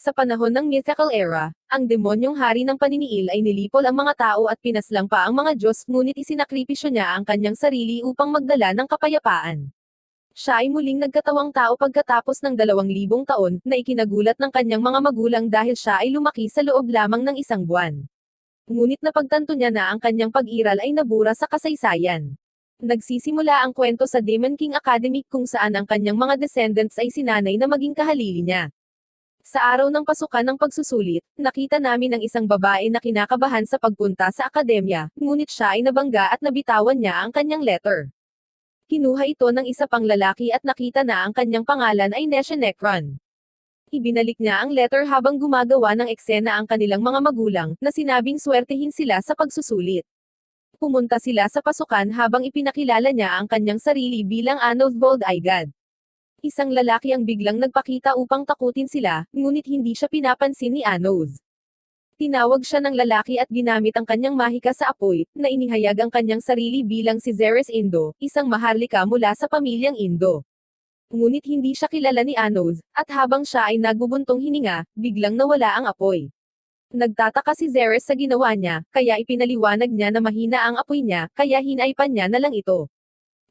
Sa panahon ng mythical era, ang demonyong hari ng paniniil ay nilipol ang mga tao at pinaslang pa ang mga Diyos, ngunit isinakripisyo niya ang kanyang sarili upang magdala ng kapayapaan. Siya ay muling nagkatawang tao pagkatapos ng 2,000 taon, na ikinagulat ng kanyang mga magulang dahil siya ay lumaki sa loob lamang ng 1 buwan. Ngunit napagtanto niya na ang kanyang pag-iral ay nabura sa kasaysayan. Nagsisimula ang kwento sa Demon King Academy kung saan ang kanyang mga descendants ay sinanay na maging kahalili niya. Sa araw ng pasukan ng pagsusulit, nakita namin ang isang babae na kinakabahan sa pagpunta sa akademya, ngunit siya ay nabangga at nabitawan niya ang kanyang letter. Kinuha ito ng isa pang lalaki at nakita na ang kanyang pangalan ay Nesha Necron. Ibinalik niya ang letter habang gumagawa ng eksena ang kanilang mga magulang, na sinabing swertehin sila sa pagsusulit. Pumunta sila sa pasukan habang ipinakilala niya ang kanyang sarili bilang Anoth Bold Eye God. Isang lalaki ang biglang nagpakita upang takutin sila, ngunit hindi siya pinapansin ni Anoth. Tinawag siya ng lalaki at ginamit ang kanyang mahika sa apoy, na inihayag ang kanyang sarili bilang si Zeres Indo, isang maharlika mula sa pamilyang Indo. Ngunit hindi siya kilala ni Anoth, at habang siya ay nagbubuntong hininga, biglang nawala ang apoy. Nagtataka si Zeres sa ginawa niya, kaya ipinaliwanag niya na mahina ang apoy niya, kaya hinaypan niya na lang ito.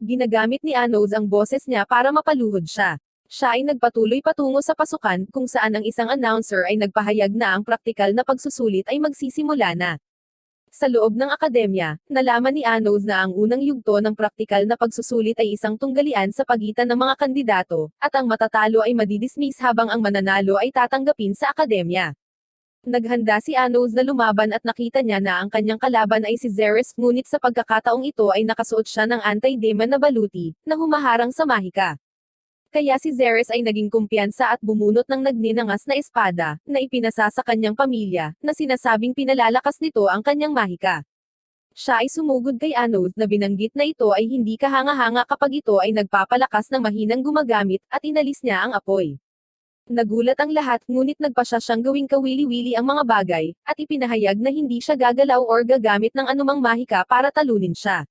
Ginagamit ni Anoth ang boses niya para mapaluhod siya. Siya ay nagpatuloy patungo sa pasukan, kung saan ang isang announcer ay nagpahayag na ang praktikal na pagsusulit ay magsisimula na. Sa loob ng akademya, nalaman ni Anoth na ang unang yugto ng praktikal na pagsusulit ay isang tunggalian sa pagitan ng mga kandidato, at ang matatalo ay madidismiss habang ang mananalo ay tatanggapin sa akademya. Naghanda si Anoth na lumaban at nakita niya na ang kanyang kalaban ay si Zeres, ngunit sa pagkakataong ito ay nakasuot siya ng anti-demon na baluti, na humaharang sa mahika. Kaya si Zeres ay naging kumpiyansa at bumunot ng nagninangas na espada, na ipinasa sa kanyang pamilya, na sinasabing pinalalakas nito ang kanyang mahika. Siya ay sumugod kay Anoth na binanggit na ito ay hindi kahanga-hanga kapag ito ay nagpapalakas ng mahinang gumagamit, at inalis niya ang apoy. Nagulat ang lahat, ngunit nagpa siya siyang gawing kawili-wili ang mga bagay, at ipinahayag na hindi siya gagalaw or gagamit ng anumang mahika para talunin siya.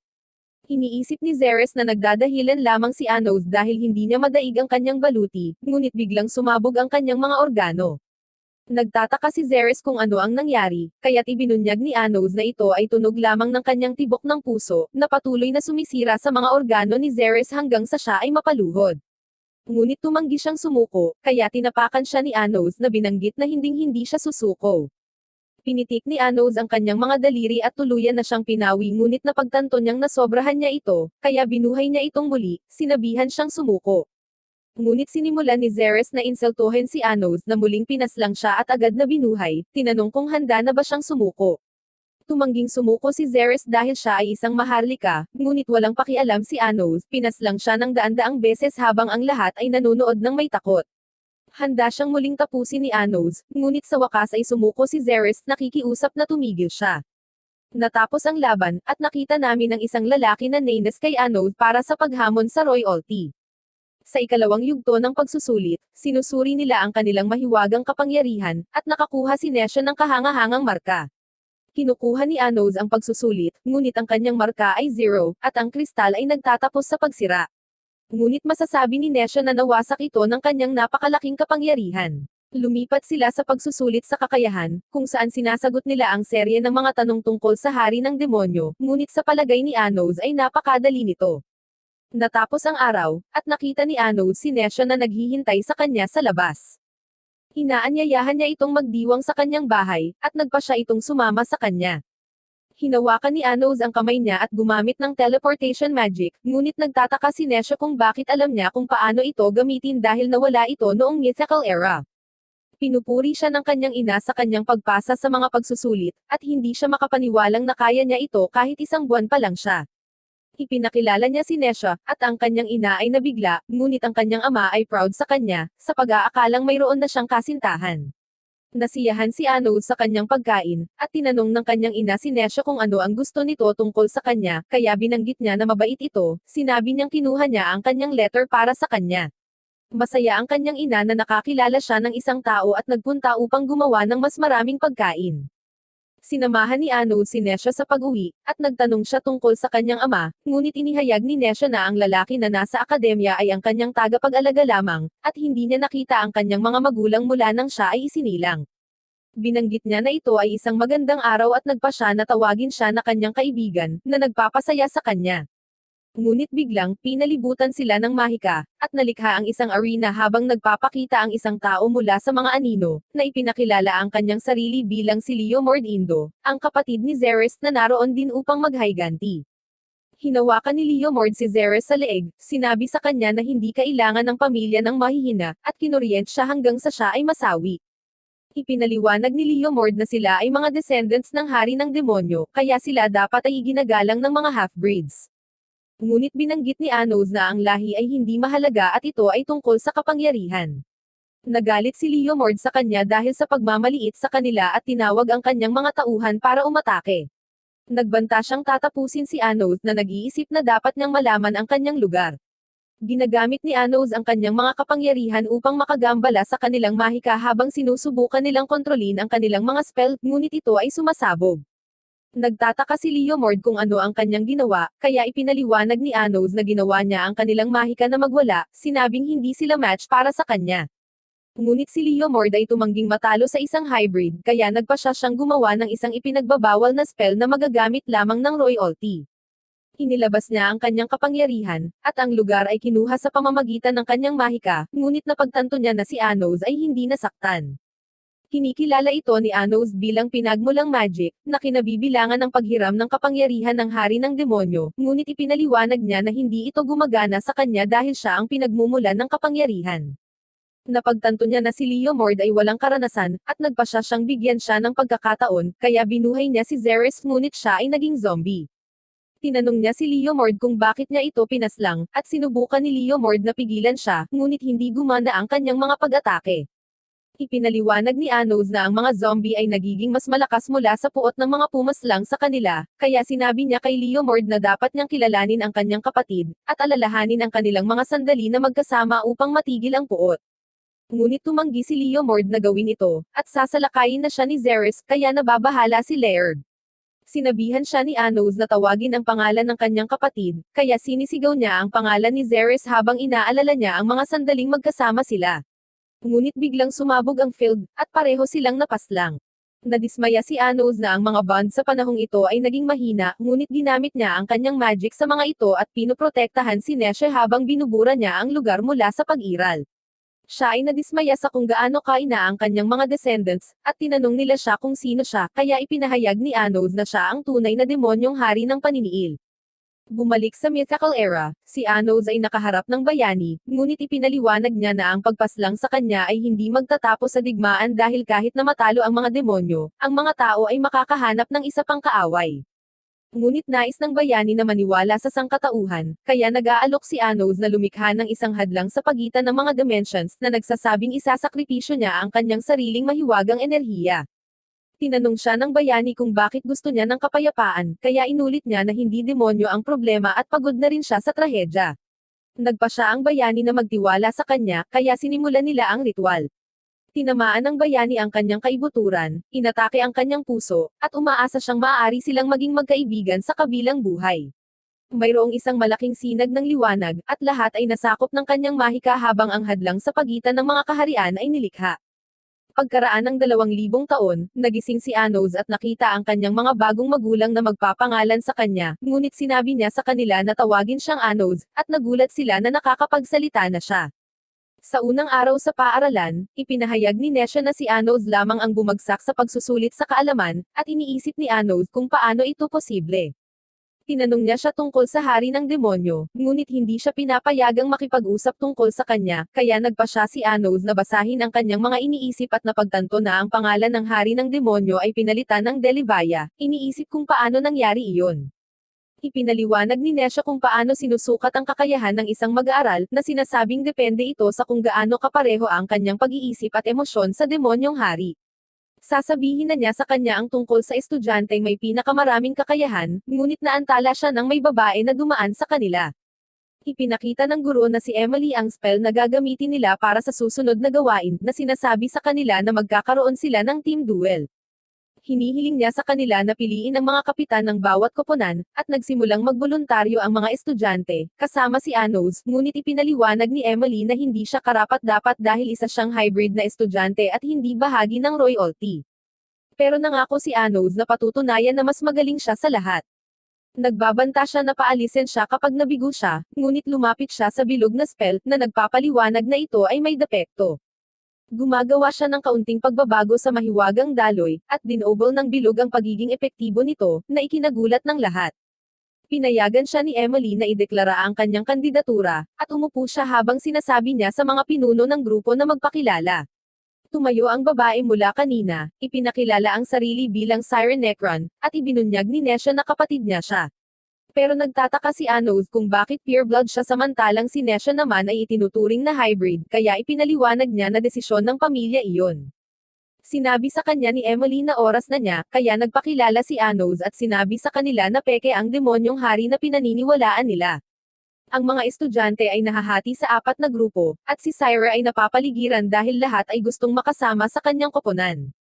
Iniisip ni Zeres na nagdadahilan lamang si Anoth dahil hindi niya madaig ang kanyang baluti, ngunit biglang sumabog ang kanyang mga organo. Nagtataka si Zeres kung ano ang nangyari, kaya't ibinunyag ni Anoth na ito ay tunog lamang ng kanyang tibok ng puso, na patuloy na sumisira sa mga organo ni Zeres hanggang sa siya ay mapaluhod. Ngunit tumanggi siyang sumuko, kaya tinapakan siya ni Anoth na binanggit na hinding-hindi siya susuko. Pinitik ni Anoth ang kanyang mga daliri at tuluyan na siyang pinawi, ngunit napagtanto niyang nasobrahan niya ito, kaya binuhay niya itong muli, sinabihan siyang sumuko. Ngunit sinimulan ni Zeres na insultuhin si Anoth na muling pinaslang siya at agad na binuhay, tinanong kung handa na ba siyang sumuko. Tumangging sumuko si Zeres dahil siya ay isang maharlika, ngunit walang pakialam si Anoth, pinaslang siya ng daan-daang beses habang ang lahat ay nanonood ng may takot. Handa siyang muling tapusin ni Anoth, ngunit sa wakas ay sumuko si Zeres, nakikiusap na tumigil siya. Natapos ang laban, at nakita namin ang isang lalaki na nainas kay Anoth para sa paghamon sa royalty. Sa ikalawang yugto ng pagsusulit, sinusuri nila ang kanilang mahiwagang kapangyarihan, at nakakuha si Nesha ng kahanga-hangang marka. Kinukuha ni Anoth ang pagsusulit, ngunit ang kanyang marka ay 0, at ang kristal ay nagtatapos sa pagsira. Ngunit masasabi ni Nesha na nawasak ito ng kanyang napakalaking kapangyarihan. Lumipat sila sa pagsusulit sa kakayahan, kung saan sinasagot nila ang serye ng mga tanong tungkol sa hari ng demonyo, ngunit sa palagay ni Anoth ay napakadali nito. Natapos ang araw, at nakita ni Anoth si Nesha na naghihintay sa kanya sa labas. Inaanyayahan niya itong magdiwang sa kanyang bahay, at nagpa siya itong sumama sa kanya. Hinawakan ni Anoth ang kamay niya at gumamit ng teleportation magic, ngunit nagtataka si Nesha kung bakit alam niya kung paano ito gamitin dahil nawala ito noong mythical era. Pinupuri siya ng kanyang ina sa kanyang pagpasa sa mga pagsusulit, at hindi siya makapaniwalang na kaya niya ito kahit 1 buwan pa lang siya. Ipinakilala niya si Nesha, at ang kanyang ina ay nabigla, ngunit ang kanyang ama ay proud sa kanya, sa pag-aakalang mayroon na siyang kasintahan. Nasiyahan si Anoth sa kanyang pagkain, at tinanong ng kanyang ina si Nesha kung ano ang gusto nito tungkol sa kanya, kaya binanggit niya na mabait ito, sinabi niyang kinuha niya ang kanyang letter para sa kanya. Masaya ang kanyang ina na nakakilala siya ng isang tao at nagpunta upang gumawa ng mas maraming pagkain. Sinamahan ni Ano si Nesha sa pag-uwi, at nagtanong siya tungkol sa kanyang ama, ngunit inihayag ni Nesha na ang lalaki na nasa akademya ay ang kanyang tagapag-alaga lamang, at hindi niya nakita ang kanyang mga magulang mula nang siya ay isinilang. Binanggit niya na ito ay isang magandang araw at nagpa siya na tawagin siya na kanyang kaibigan, na nagpapasaya sa kanya. Ngunit biglang, pinalibutan sila ng mahika, at nalikha ang isang arena habang nagpapakita ang isang tao mula sa mga anino, na ipinakilala ang kanyang sarili bilang si Leo Mordindo, ang kapatid ni Zeres na naroon din upang maghayganti. Hinawakan ni Leo Mord si Zeres sa leeg, sinabi sa kanya na hindi kailangan ng pamilya ng mahihina, at kinuryent siya hanggang sa siya ay masawi. Ipinaliwanag ni Leo Mord na sila ay mga descendants ng hari ng demonyo, kaya sila dapat ay iginagalang ng mga half-breeds. Ngunit binanggit ni Anos na ang lahi ay hindi mahalaga at ito ay tungkol sa kapangyarihan. Nagalit si Leo Mord sa kanya dahil sa pagmamaliit sa kanila at tinawag ang kanyang mga tauhan para umatake. Nagbanta siyang tatapusin si Anos na nag-iisip na dapat niyang malaman ang kanyang lugar. Ginagamit ni Anos ang kanyang mga kapangyarihan upang makagambala sa kanilang mahika habang sinusubukan nilang kontrolin ang kanilang mga spell, ngunit ito ay sumasabog. Nagtataka si Leo Mord kung ano ang kanyang ginawa, kaya ipinaliwanag ni Anos na ginawa niya ang kanilang mahika na magwala, sinabing hindi sila match para sa kanya. Ngunit si Leo Mord ay tumangging matalo sa isang hybrid, kaya nagpa siya siyang gumawa ng isang ipinagbabawal na spell na magagamit lamang ng royalty. Inilabas niya ang kanyang kapangyarihan, at ang lugar ay kinuha sa pamamagitan ng kanyang mahika, ngunit napagtanto niya na si Anos ay hindi nasaktan. Kinikilala ito ni Anos bilang pinagmulang magic, na kinabibilangan ng paghiram ng kapangyarihan ng hari ng demonyo, ngunit ipinaliwanag niya na hindi ito gumagana sa kanya dahil siya ang pinagmumulan ng kapangyarihan. Napagtanto niya na si Leo Mord ay walang karanasan, at nagpa siya siyang bigyan siya ng pagkakataon, kaya binuhay niya si Zeres ngunit siya ay naging zombie. Tinanong niya si Leo Mord kung bakit niya ito pinaslang, at sinubukan ni Leo Mord na pigilan siya, ngunit hindi gumana ang kanyang mga pag-atake. Ipinaliwanag ni Anos na ang mga zombie ay nagiging mas malakas mula sa puot ng mga pumaslang sa kanila, kaya sinabi niya kay Leo Mord na dapat niyang kilalanin ang kanyang kapatid, at alalahanin ang kanilang mga sandali na magkasama upang matigil ang puot. Ngunit tumanggi si Leo Mord na gawin ito, at sasalakayin na siya ni Zeres, kaya nababahala si Laird. Sinabihan siya ni Anos na tawagin ang pangalan ng kanyang kapatid, kaya sinisigaw niya ang pangalan ni Zeres habang inaalala niya ang mga sandaling magkasama sila. Ngunit biglang sumabog ang field, at pareho silang napaslang. Nadismaya si Anos na ang mga bond sa panahong ito ay naging mahina, ngunit ginamit niya ang kanyang magic sa mga ito at pinoprotektahan si Nesha habang binubura niya ang lugar mula sa pag-iral. Siya ay nadismaya sa kung gaano kaina ang kanyang mga descendants, at tinanong nila siya kung sino siya, kaya ipinahayag ni Anos na siya ang tunay na demonyong hari ng paniniil. Bumalik sa mythical era, si Anos ay nakaharap ng bayani, ngunit ipinaliwanag niya na ang pagpaslang sa kanya ay hindi magtatapos sa digmaan dahil kahit na matalo ang mga demonyo, ang mga tao ay makakahanap ng isa pang kaaway. Ngunit nais ng bayani na maniwala sa sangkatauhan, kaya nag-aalok si Anos na lumikha ng isang hadlang sa pagitan ng mga dimensions na nagsasabing isasakripisyo niya ang kanyang sariling mahiwagang enerhiya. Tinanong siya ng bayani kung bakit gusto niya ng kapayapaan, kaya inulit niya na hindi demonyo ang problema at pagod na rin siya sa trahedya. Nagpa siya ang bayani na magtiwala sa kanya, kaya sinimulan nila ang ritual. Tinamaan ng bayani ang kanyang kaibuturan, inatake ang kanyang puso, at umaasa siyang maaari silang maging magkaibigan sa kabilang buhay. Mayroong isang malaking sinag ng liwanag, at lahat ay nasakop ng kanyang mahika habang ang hadlang sa pagitan ng mga kaharian ay nilikha. Pagkaraan ng 2,000 taon, nagising si Anos at nakita ang kanyang mga bagong magulang na magpapangalan sa kanya, ngunit sinabi niya sa kanila na tawagin siyang Anos, at nagulat sila na nakakapagsalita na siya. Sa unang araw sa paaralan, ipinahayag ni Nesha na si Anos lamang ang bumagsak sa pagsusulit sa kaalaman, at iniisip ni Anos kung paano ito posible. Tinanong niya siya tungkol sa hari ng demonyo, ngunit hindi siya pinapayagang makipag-usap tungkol sa kanya, kaya nagpa siya si Anos na basahin ang kanyang mga iniisip at napagtanto na ang pangalan ng hari ng demonyo ay pinalitan ng Delivaya. Iniisip kung paano nangyari iyon. Ipinaliwanag ni Nesha kung paano sinusukat ang kakayahan ng isang mag-aaral, na sinasabing depende ito sa kung gaano kapareho ang kanyang pag-iisip at emosyon sa demonyong hari. Sasabihin na niya sa kanya ang tungkol sa estudyanteng may pinakamaraming kakayahan, ngunit naantala siya ng may babae na dumaan sa kanila. Ipinakita ng guro na si Emily ang spell na gagamitin nila para sa susunod na gawain, na sinasabi sa kanila na magkakaroon sila ng team duel. Hinihiling niya sa kanila na piliin ang mga kapitan ng bawat koponan, at nagsimulang magboluntaryo ang mga estudyante, kasama si Anos, ngunit ipinaliwanag ni Emily na hindi siya karapat-dapat dahil isa siyang hybrid na estudyante at hindi bahagi ng royalty. Pero nangako si Anos na patutunayan na mas magaling siya sa lahat. Nagbabanta siya na paalisin siya kapag nabigo siya, ngunit lumapit siya sa bilog na spell na nagpapaliwanag na ito ay may depekto. Gumagawa siya ng kaunting pagbabago sa mahiwagang daloy, at dinobol ng bilog ang pagiging epektibo nito, na ikinagulat ng lahat. Pinayagan siya ni Emily na ideklara ang kanyang kandidatura, at umupo siya habang sinasabi niya sa mga pinuno ng grupo na magpakilala. Tumayo ang babae mula kanina, ipinakilala ang sarili bilang Siren Necron, at ibinunyag ni Nesha na kapatid niya siya. Pero nagtataka si Anos kung bakit pureblood siya samantalang si Nesha naman ay itinuturing na hybrid, kaya ipinaliwanag niya na desisyon ng pamilya iyon. Sinabi sa kanya ni Emily na oras na niya, kaya nagpakilala si Anos at sinabi sa kanila na peke ang demonyong hari na pinaniniwalaan nila. Ang mga estudyante ay nahahati sa 4 na grupo, at si Syra ay napapaligiran dahil lahat ay gustong makasama sa kanyang koponan.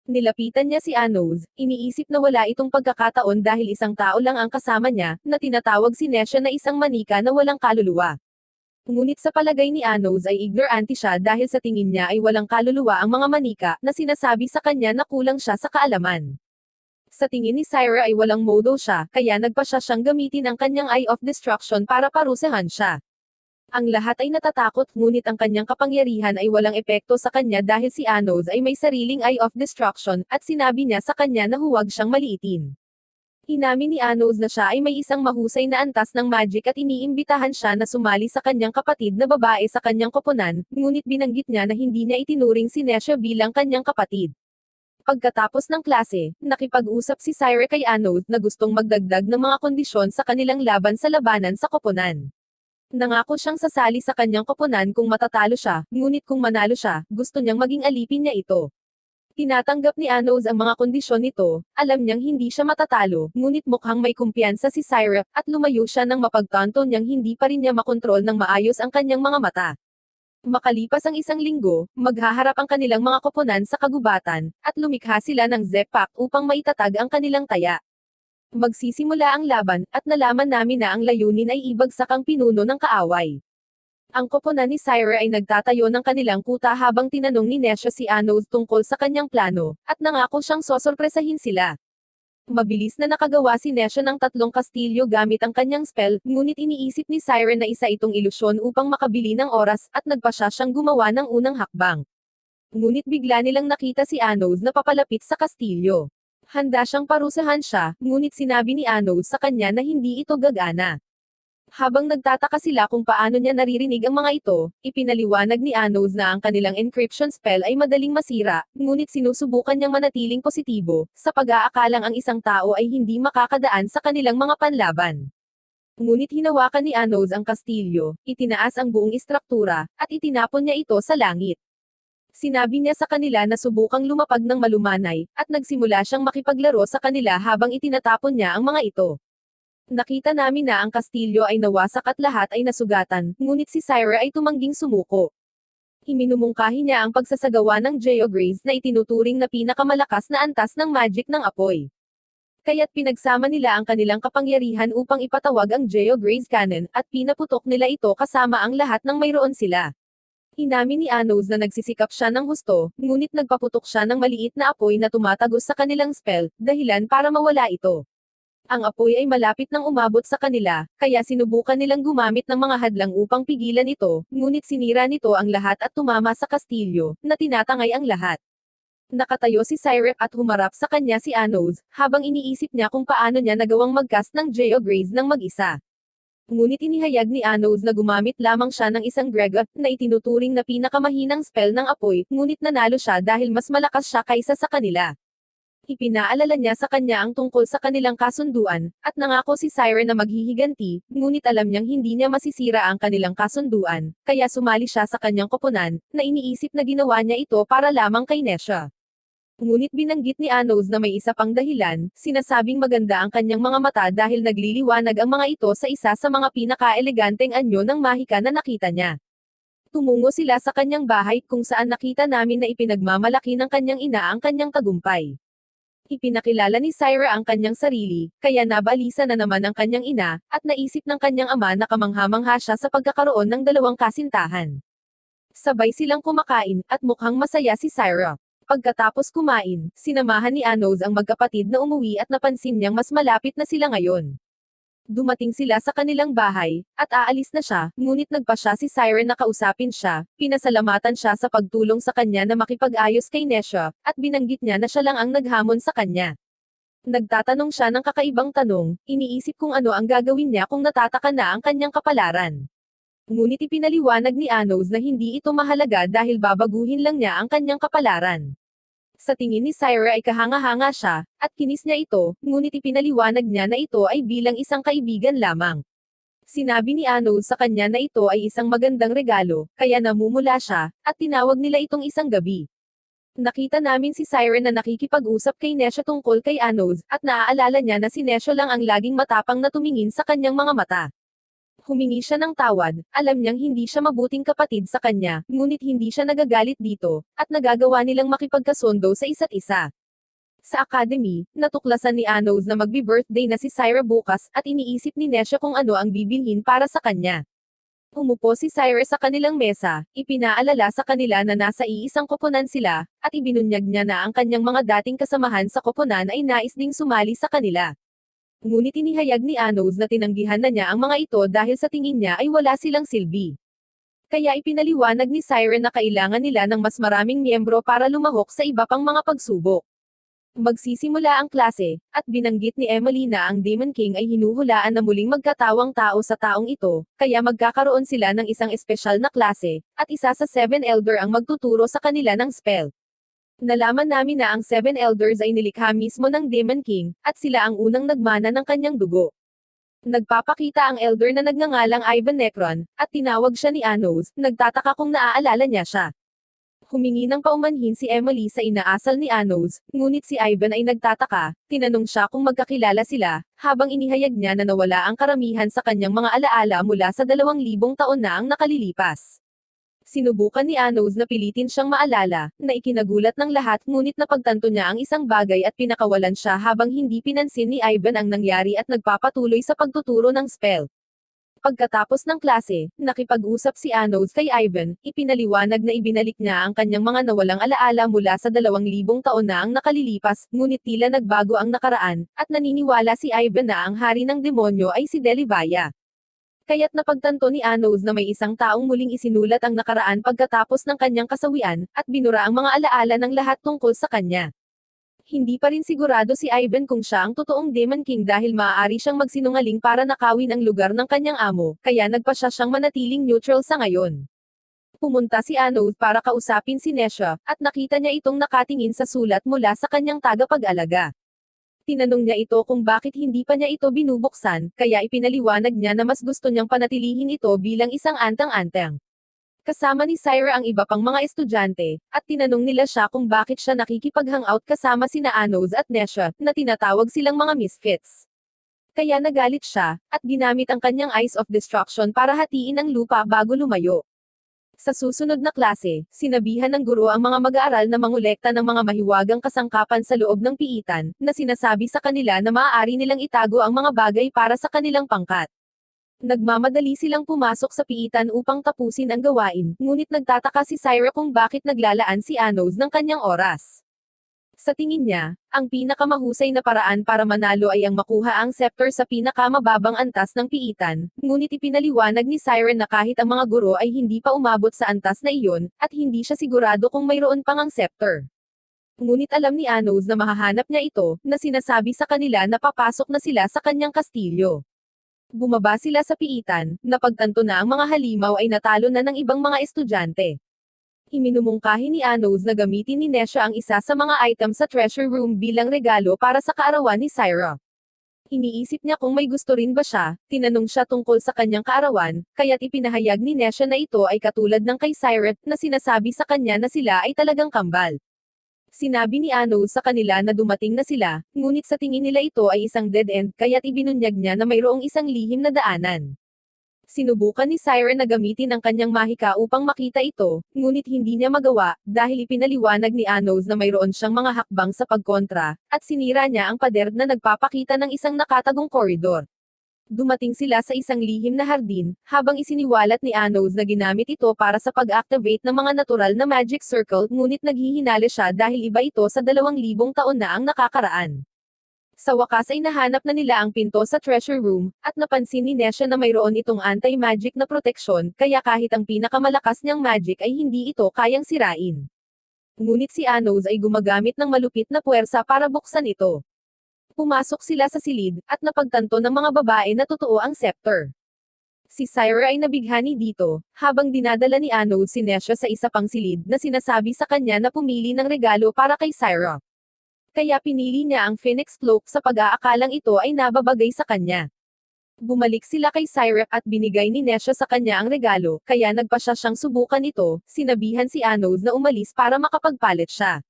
Nilapitan niya si Anos, iniisip na wala itong pagkakataon dahil isang tao lang ang kasama niya, na tinatawag si Nesha na isang manika na walang kaluluwa. Ngunit sa palagay ni Anos ay ignorante siya dahil sa tingin niya ay walang kaluluwa ang mga manika, na sinasabi sa kanya na kulang siya sa kaalaman. Sa tingin ni Syra ay walang modo siya, kaya nagpasya siyang gamitin ang kanyang Eye of Destruction para parusahan siya. Ang lahat ay natatakot, ngunit ang kanyang kapangyarihan ay walang epekto sa kanya dahil si Anos ay may sariling Eye of Destruction, at sinabi niya sa kanya na huwag siyang maliitin. Inamin ni Anos na siya ay may isang mahusay na antas ng magic at iniimbitahan siya na sumali sa kanyang kapatid na babae sa kanyang koponan, ngunit binanggit niya na hindi niya itinuring si Nesha bilang kanyang kapatid. Pagkatapos ng klase, nakipag-usap si Syra kay Anos na gustong magdagdag ng mga kondisyon sa kanilang laban sa labanan sa koponan. Nangako siyang sasali sa kanyang koponan kung matatalo siya, ngunit kung manalo siya, gusto niyang maging alipin niya ito. Tinatanggap ni Anos ang mga kondisyon nito, alam niyang hindi siya matatalo, ngunit mukhang may kumpiyansa si Syra, at lumayo siya nang mapagtanto niyang hindi pa rin niya makontrol ng maayos ang kanyang mga mata. Makalipas ang 1 linggo, maghaharap ang kanilang mga koponan sa kagubatan, at lumikha sila ng Zepak upang maitatag ang kanilang taya. Magsisimula ang laban, at nalaman namin na ang layunin ay ibagsak ang pinuno ng kaaway. Ang koponan ni Syra ay nagtatayo ng kanilang kuta habang tinanong ni Nesha si Anos tungkol sa kanyang plano, at nangako siyang sosorpresahin sila. Mabilis na nakagawa si Nesha ng 3 kastilyo gamit ang kanyang spell, ngunit iniisip ni Syra na isa itong ilusyon upang makabili ng oras, at nagpasya siyang gumawa ng unang hakbang. Ngunit bigla nilang nakita si Anos na papalapit sa kastilyo. Handa siyang parusahan siya, ngunit sinabi ni Anos sa kanya na hindi ito gagana. Habang nagtataka sila kung paano niya naririnig ang mga ito, ipinaliwanag ni Anos na ang kanilang encryption spell ay madaling masira, ngunit sinusubukan niyang manatiling positibo, sa pag-aakalang ang isang tao ay hindi makakadaan sa kanilang mga panlaban. Ngunit hinawakan ni Anos ang kastilyo, itinaas ang buong istruktura, at itinapon niya ito sa langit. Sinabi niya sa kanila na subukang lumapag ng malumanay, at nagsimula siyang makipaglaro sa kanila habang itinatapon niya ang mga ito. Nakita namin na ang kastilyo ay nawasak at lahat ay nasugatan, ngunit si Syra ay tumangging sumuko. Iminumungkahi niya ang pagsasagawa ng Geograze na itinuturing na pinakamalakas na antas ng magic ng apoy. Kaya't pinagsama nila ang kanilang kapangyarihan upang ipatawag ang Geograze Cannon, at pinaputok nila ito kasama ang lahat ng mayroon sila. Inamin ni Anos na nagsisikap siya ng husto, ngunit nagpaputok siya ng maliit na apoy na tumatagos sa kanilang spell, dahilan para mawala ito. Ang apoy ay malapit nang umabot sa kanila, kaya sinubukan nilang gumamit ng mga hadlang upang pigilan ito, ngunit sinira nito ang lahat at tumama sa kastilyo, na tinatangay ang lahat. Nakatayo si Syra at humarap sa kanya si Anos, habang iniisip niya kung paano niya nagawang mag-cast ng Geograze ng mag-isa. Ngunit inihayag ni Anos na gumamit lamang siya ng isang Gregot, na itinuturing na pinakamahinang spell ng apoy, ngunit nanalo siya dahil mas malakas siya kaysa sa kanila. Ipinaalala niya sa kanya ang tungkol sa kanilang kasunduan, at nangako si Syra na maghihiganti, ngunit alam niyang hindi niya masisira ang kanilang kasunduan, kaya sumali siya sa kanyang koponan, na iniisip na ginawa niya ito para lamang kay Nesha. Ngunit binanggit ni Anos na may isa pang dahilan, sinasabing maganda ang kanyang mga mata dahil nagliliwanag ang mga ito sa isa sa mga pinaka-eleganteng anyo ng mahika na nakita niya. Tumungo sila sa kanyang bahay kung saan nakita namin na ipinagmamalaki ng kanyang ina ang kanyang tagumpay. Ipinakilala ni Syra ang kanyang sarili, kaya nabalisa na naman ang kanyang ina, at naisip ng kanyang ama na kamangha-mangha siya sa pagkakaroon ng dalawang kasintahan. Sabay silang kumakain, at mukhang masaya si Syra. Pagkatapos kumain, sinamahan ni Anos ang magkapatid na umuwi at napansin niyang mas malapit na sila ngayon. Dumating sila sa kanilang bahay, at aalis na siya, ngunit nagpa siya si Siren na kausapin siya, pinasalamatan siya sa pagtulong sa kanya na makipag-ayos kay Nesha, at binanggit niya na siya lang ang naghamon sa kanya. Nagtatanong siya ng kakaibang tanong, iniisip kung ano ang gagawin niya kung natataka na ang kanyang kapalaran. Ngunit ipinaliwanag ni Anos na hindi ito mahalaga dahil babaguhin lang niya ang kanyang kapalaran. Sa tingin ni Syra ay kahanga-hanga siya, at kinis niya ito, ngunit ipinaliwanag niya na ito ay bilang isang kaibigan lamang. Sinabi ni Anos sa kanya na ito ay isang magandang regalo, kaya namumula siya, at tinawag nila itong isang gabi. Nakita namin si Syra na nakikipag-usap kay Nesha tungkol kay Anos, at naaalala niya na si Nesha lang ang laging matapang na tumingin sa kanyang mga mata. Humingi siya ng tawad, alam niyang hindi siya mabuting kapatid sa kanya, ngunit hindi siya nagagalit dito, at nagagawa nilang makipagkasundo sa isa't isa. Sa academy, natuklasan ni Anos na magbi-birthday na si Syra bukas, at iniisip ni Nesha kung ano ang bibilhin para sa kanya. Umupo si Syra sa kanilang mesa, ipinaalala sa kanila na nasa iisang koponan sila, at ibinunyag niya na ang kanyang mga dating kasamahan sa koponan ay nais ding sumali sa kanila. Ngunit inihayag ni Anos na tinanggihan na niya ang mga ito dahil sa tingin niya ay wala silang silbi. Kaya ipinaliwanag ni Syra na kailangan nila ng mas maraming miyembro para lumahok sa iba pang mga pagsubok. Magsisimula ang klase, at binanggit ni Emily na ang Demon King ay hinuhulaan na muling magkatawang tao sa taong ito, kaya magkakaroon sila ng isang espesyal na klase, at isa sa 7 Elder ang magtuturo sa kanila ng spell. Nalaman namin na ang 7 Elders ay nilikha mismo ng Demon King, at sila ang unang nagmana ng kanyang dugo. Nagpapakita ang Elder na nagngangalang Ivan Necron, at tinawag siya ni Anos, nagtataka kung naaalala niya siya. Humingi ng paumanhin si Emily sa inaasal ni Anos, ngunit si Ivan ay nagtataka, tinanong siya kung magkakilala sila, habang inihayag niya na nawala ang karamihan sa kanyang mga alaala mula sa 2,000 taon na ang nakalilipas. Sinubukan ni Anos na pilitin siyang maalala, na ikinagulat ng lahat ngunit napagtanto niya ang isang bagay at pinakawalan siya habang hindi pinansin ni Ivan ang nangyari at nagpapatuloy sa pagtuturo ng spell. Pagkatapos ng klase, nakipag-usap si Anos kay Ivan, ipinaliwanag na ibinalik niya ang kanyang mga nawalang alaala mula sa 2,000 taon na ang nakalilipas, ngunit tila nagbago ang nakaraan, at naniniwala si Ivan na ang hari ng demonyo ay si Delivaya. Kaya't napagtanto ni Anos na may isang taong muling isinulat ang nakaraan pagkatapos ng kanyang kasawian, at binura ang mga alaala ng lahat tungkol sa kanya. Hindi pa rin sigurado si Ivan kung siya ang totoong Demon King dahil maaari siyang magsinungaling para nakawin ang lugar ng kanyang amo, kaya nagpa siya siyang manatiling neutral sa ngayon. Pumunta si Anos para kausapin si Nesha, at nakita niya itong nakatingin sa sulat mula sa kanyang tagapag-alaga. Tinanong niya ito kung bakit hindi pa niya ito binubuksan, kaya ipinaliwanag niya na mas gusto niyang panatilihin ito bilang isang antang-antang. Kasama ni Syra ang iba pang mga estudyante, at tinanong nila siya kung bakit siya nakikipag-hangout kasama sina Anos at Nesha, na tinatawag silang mga misfits. Kaya nagalit siya, at ginamit ang kanyang Eyes of Destruction para hatiin ang lupa bago lumayo. Sa susunod na klase, sinabihan ng guro ang mga mag-aaral na mangolekta ng mga mahiwagang kasangkapan sa loob ng piitan, na sinasabi sa kanila na maaari nilang itago ang mga bagay para sa kanilang pangkat. Nagmamadali silang pumasok sa piitan upang tapusin ang gawain, ngunit nagtataka si Syra kung bakit naglalaan si Anos ng kanyang oras. Sa tingin niya, ang pinakamahusay na paraan para manalo ay ang makuha ang scepter sa pinakamababang antas ng piitan, ngunit ipinaliwanag ni Syren na kahit ang mga guro ay hindi pa umabot sa antas na iyon, at hindi siya sigurado kung mayroon pang ang scepter. Ngunit alam ni Anos na mahahanap niya ito, na sinasabi sa kanila na papasok na sila sa kanyang kastilyo. Bumaba sila sa piitan, napagtanto na ang mga halimaw ay natalo na ng ibang mga estudyante. Iminumungkahi ni Anos na gamitin ni Nesha ang isa sa mga item sa treasure room bilang regalo para sa kaarawan ni Syra. Iniisip niya kung may gusto rin ba siya, tinanong siya tungkol sa kanyang kaarawan, kaya't ipinahayag ni Nesha na ito ay katulad ng kay Syra, na sinasabi sa kanya na sila ay talagang kambal. Sinabi ni Anos sa kanila na dumating na sila, ngunit sa tingin nila ito ay isang dead end, kaya't ibinunyag niya na mayroong isang lihim na daanan. Sinubukan ni Siren na gamitin ang kanyang mahika upang makita ito, ngunit hindi niya magawa, dahil ipinaliwanag ni Anos na mayroon siyang mga hakbang sa pagkontra, at sinira niya ang pader na nagpapakita ng isang nakatagong koridor. Dumating sila sa isang lihim na hardin, habang isiniwalat ni Anos na ginamit ito para sa pag-activate ng mga natural na magic circle, ngunit naghihinala siya dahil iba ito sa 2,000 taon na ang nakakaraan. Sa wakas ay nahanap na nila ang pinto sa treasure room, at napansin ni Nesha na mayroon itong anti-magic na proteksyon, kaya kahit ang pinakamalakas niyang magic ay hindi ito kayang sirain. Ngunit si Anos ay gumagamit ng malupit na puwersa para buksan ito. Pumasok sila sa silid, at napagtanto ng mga babae na totoo ang scepter. Si Syra ay nabighani dito, habang dinadala ni Anos si Nesha sa isa pang silid na sinasabi sa kanya na pumili ng regalo para kay Syra. Kaya pinili niya ang Phoenix Cloak sa pag-aakalang ito ay nababagay sa kanya. Bumalik sila kay Syra at binigay ni Nesha sa kanya ang regalo, kaya nagpa siya siyang subukan ito, sinabihan si Anos na umalis para makapagpalit siya.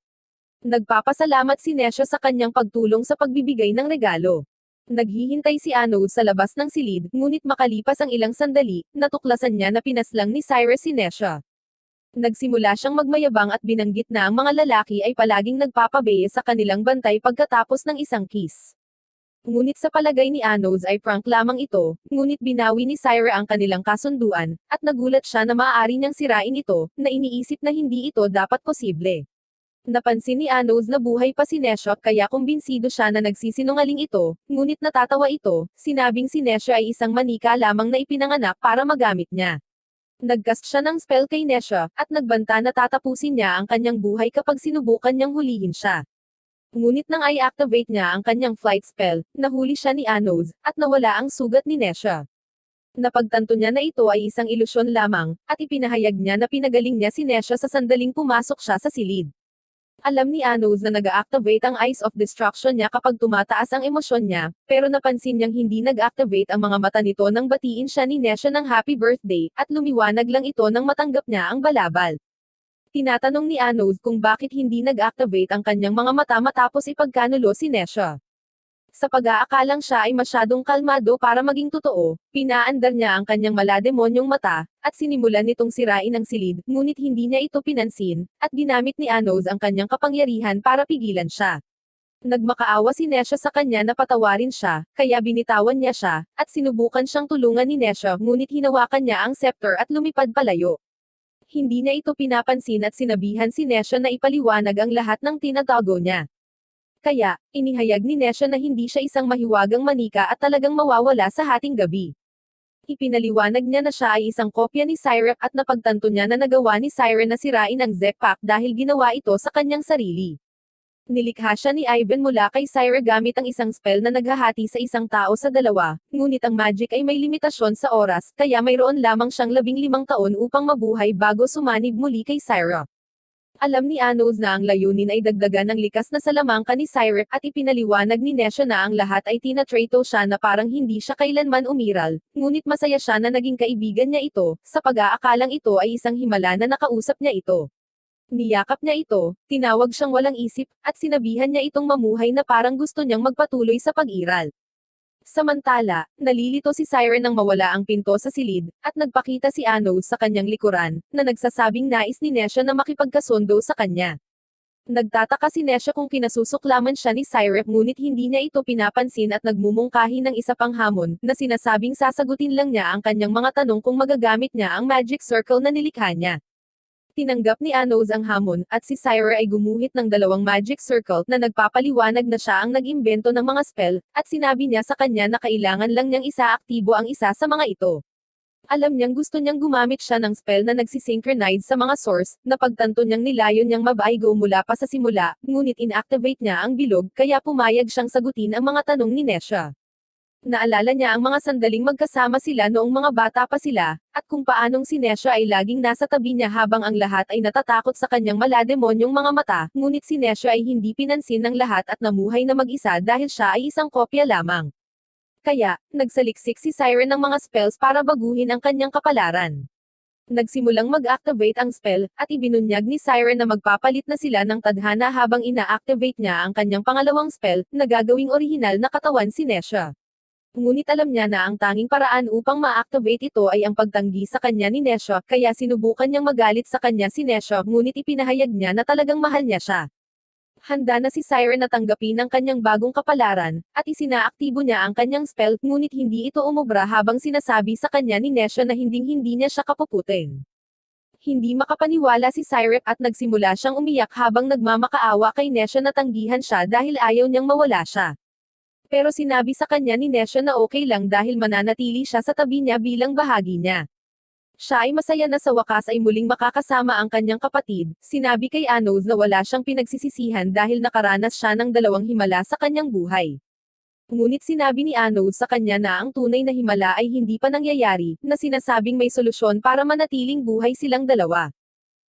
Nagpapasalamat si Nesha sa kanyang pagtulong sa pagbibigay ng regalo. Naghihintay si Anos sa labas ng silid, ngunit makalipas ang ilang sandali, natuklasan niya na pinaslang ni Syra si Nesha. Nagsimula siyang magmayabang at binanggit na ang mga lalaki ay palaging nagpapabeye sa kanilang bantay pagkatapos ng isang kiss. Ngunit sa palagay ni Anos ay prank lamang ito, ngunit binawi ni Syra ang kanilang kasunduan, at nagulat siya na maaari niyang sirain ito, na iniisip na hindi ito dapat posible. Napansin ni Anos na buhay pa si Nesha kaya kumbinsido siya na nagsisinungaling ito, ngunit natatawa ito, sinabing si Nesha ay isang manika lamang na ipinanganak para magamit niya. Nagcast siya ng spell kay Nesha, at nagbanta na tatapusin niya ang kanyang buhay kapag sinubukan niyang hulihin siya. Ngunit nang i-activate niya ang kanyang flight spell, nahuli siya ni Anos, at nawala ang sugat ni Nesha. Napagtanto niya na ito ay isang ilusyon lamang, at ipinahayag niya na pinagaling niya si Nesha sa sandaling pumasok siya sa silid. Alam ni Anos na nag-activate ang Eyes of Destruction niya kapag tumataas ang emosyon niya, pero napansin niyang hindi nag-activate ang mga mata nito nang batiin siya ni Nesha ng happy birthday, at lumiwanag lang ito nang matanggap niya ang balabal. Tinatanong ni Anos kung bakit hindi nag-activate ang kanyang mga mata matapos ipagkanulo si Nesha. Sa pag-aakalang siya ay masyadong kalmado para maging totoo, pinaandar niya ang kanyang malademonyong mata, at sinimulan nitong sirain ang silid, ngunit hindi niya ito pinansin, at ginamit ni Anos ang kanyang kapangyarihan para pigilan siya. Nagmakaawa si Nesha sa kanya na patawarin siya, kaya binitawan niya siya, at sinubukan siyang tulungan ni Nesha ngunit hinawakan niya ang scepter at lumipad palayo. Hindi niya ito pinapansin at sinabihan si Nesha na ipaliwanag ang lahat ng tinatago niya. Kaya, inihayag ni Nesha na hindi siya isang mahiwagang manika at talagang mawawala sa hating gabi. Ipinaliwanag niya na siya ay isang kopya ni Syra at napagtanto niya na nagawa ni Syra na sirain ang Zekpak dahil ginawa ito sa kanyang sarili. Nilikha siya ni Ivan mula kay Syra gamit ang isang spell na naghahati sa isang tao sa dalawa, ngunit ang magic ay may limitasyon sa oras, kaya mayroon lamang siyang 15 taon upang mabuhay bago sumanib muli kay Syra. Alam ni Anos na ang layunin ay dagdagan ng likas na salamangka ni Syra, at ipinaliwanag ni Nesha na ang lahat ay tinatrato siya na parang hindi siya kailanman umiral, ngunit masaya siya na naging kaibigan niya ito, sa pag-aakalang ito ay isang himala na nakausap niya ito. Niyakap niya ito, tinawag siyang walang isip, at sinabihan niya itong mamuhay na parang gusto niyang magpatuloy sa pag-iral. Samantala, nalilito si Syra nang mawala ang pinto sa silid, at nagpakita si Anos sa kanyang likuran, na nagsasabing nais ni Nesha na makipagkasundo sa kanya. Nagtataka si Nesha kung kinasusuklaman siya ni Syra ngunit hindi niya ito pinapansin at nagmumungkahi ng isa pang hamon, na sinasabing sasagutin lang niya ang kanyang mga tanong kung magagamit niya ang magic circle na nilikha niya. Tinanggap ni Anos ang hamon, at si Syra ay gumuhit ng 2 magic circle na nagpapaliwanag na siya ang nag-imbento ng mga spell, at sinabi niya sa kanya na kailangan lang niyang isaaktibo ang isa sa mga ito. Alam niyang gusto niyang gumamit siya ng spell na nagsisynchronize sa mga source, na pagtanto niyang nilayon niyang mabaigo mula pa sa simula, ngunit inactivate niya ang bilog kaya pumayag siyang sagutin ang mga tanong ni Nesha. Naalala niya ang mga sandaling magkasama sila noong mga bata pa sila, at kung paanong si Nesha ay laging nasa tabi niya habang ang lahat ay natatakot sa kanyang malademonyong mga mata, ngunit si Nesha ay hindi pinansin ng lahat at namuhay na mag-isa dahil siya ay isang kopya lamang. Kaya, nagsaliksik si Syra ng mga spells para baguhin ang kanyang kapalaran. Nagsimulang mag-activate ang spell, at ibinunyag ni Syra na magpapalit na sila ng tadhana habang ina-activate niya ang kanyang pangalawang spell, na gagawing orihinal na katawan si Nesha. Ngunit alam niya na ang tanging paraan upang ma-activate ito ay ang pagtanggi sa kanya ni Nesha, kaya sinubukan niyang magalit sa kanya si Nesha, ngunit ipinahayag niya na talagang mahal niya siya. Handa na si Siren na tanggapin ang kanyang bagong kapalaran, at isinaaktibo niya ang kanyang spell, ngunit hindi ito umubra habang sinasabi sa kanya ni Nesha na hinding-hindi niya siya kapuputin. Hindi makapaniwala si Siren at nagsimula siyang umiyak habang nagmamakaawa kay Nesha na tanggihan siya dahil ayaw niyang mawala siya. Pero sinabi sa kanya ni Nesha na okay lang dahil mananatili siya sa tabi niya bilang bahagi niya. Siya ay masaya na sa wakas ay muling makakasama ang kanyang kapatid. Sinabi kay Anos na wala siyang pinagsisisihan dahil nakaranas siya ng dalawang himala sa kanyang buhay. Ngunit sinabi ni Anos sa kanya na ang tunay na himala ay hindi pa nangyayari, na sinasabing may solusyon para manatiling buhay silang dalawa.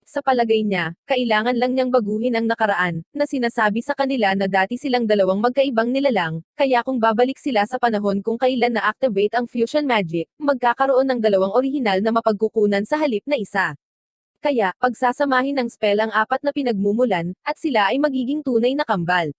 Sa palagay niya, kailangan lang niyang baguhin ang nakaraan, na sinasabi sa kanila na dati silang dalawang magkaibang nilalang, kaya kung babalik sila sa panahon kung kailan na-activate ang fusion magic, magkakaroon ng dalawang orihinal na mapagkukunan sa halip na isa. Kaya, pagsasamahin ng spell ang apat na pinagmumulan, at sila ay magiging tunay na kambal.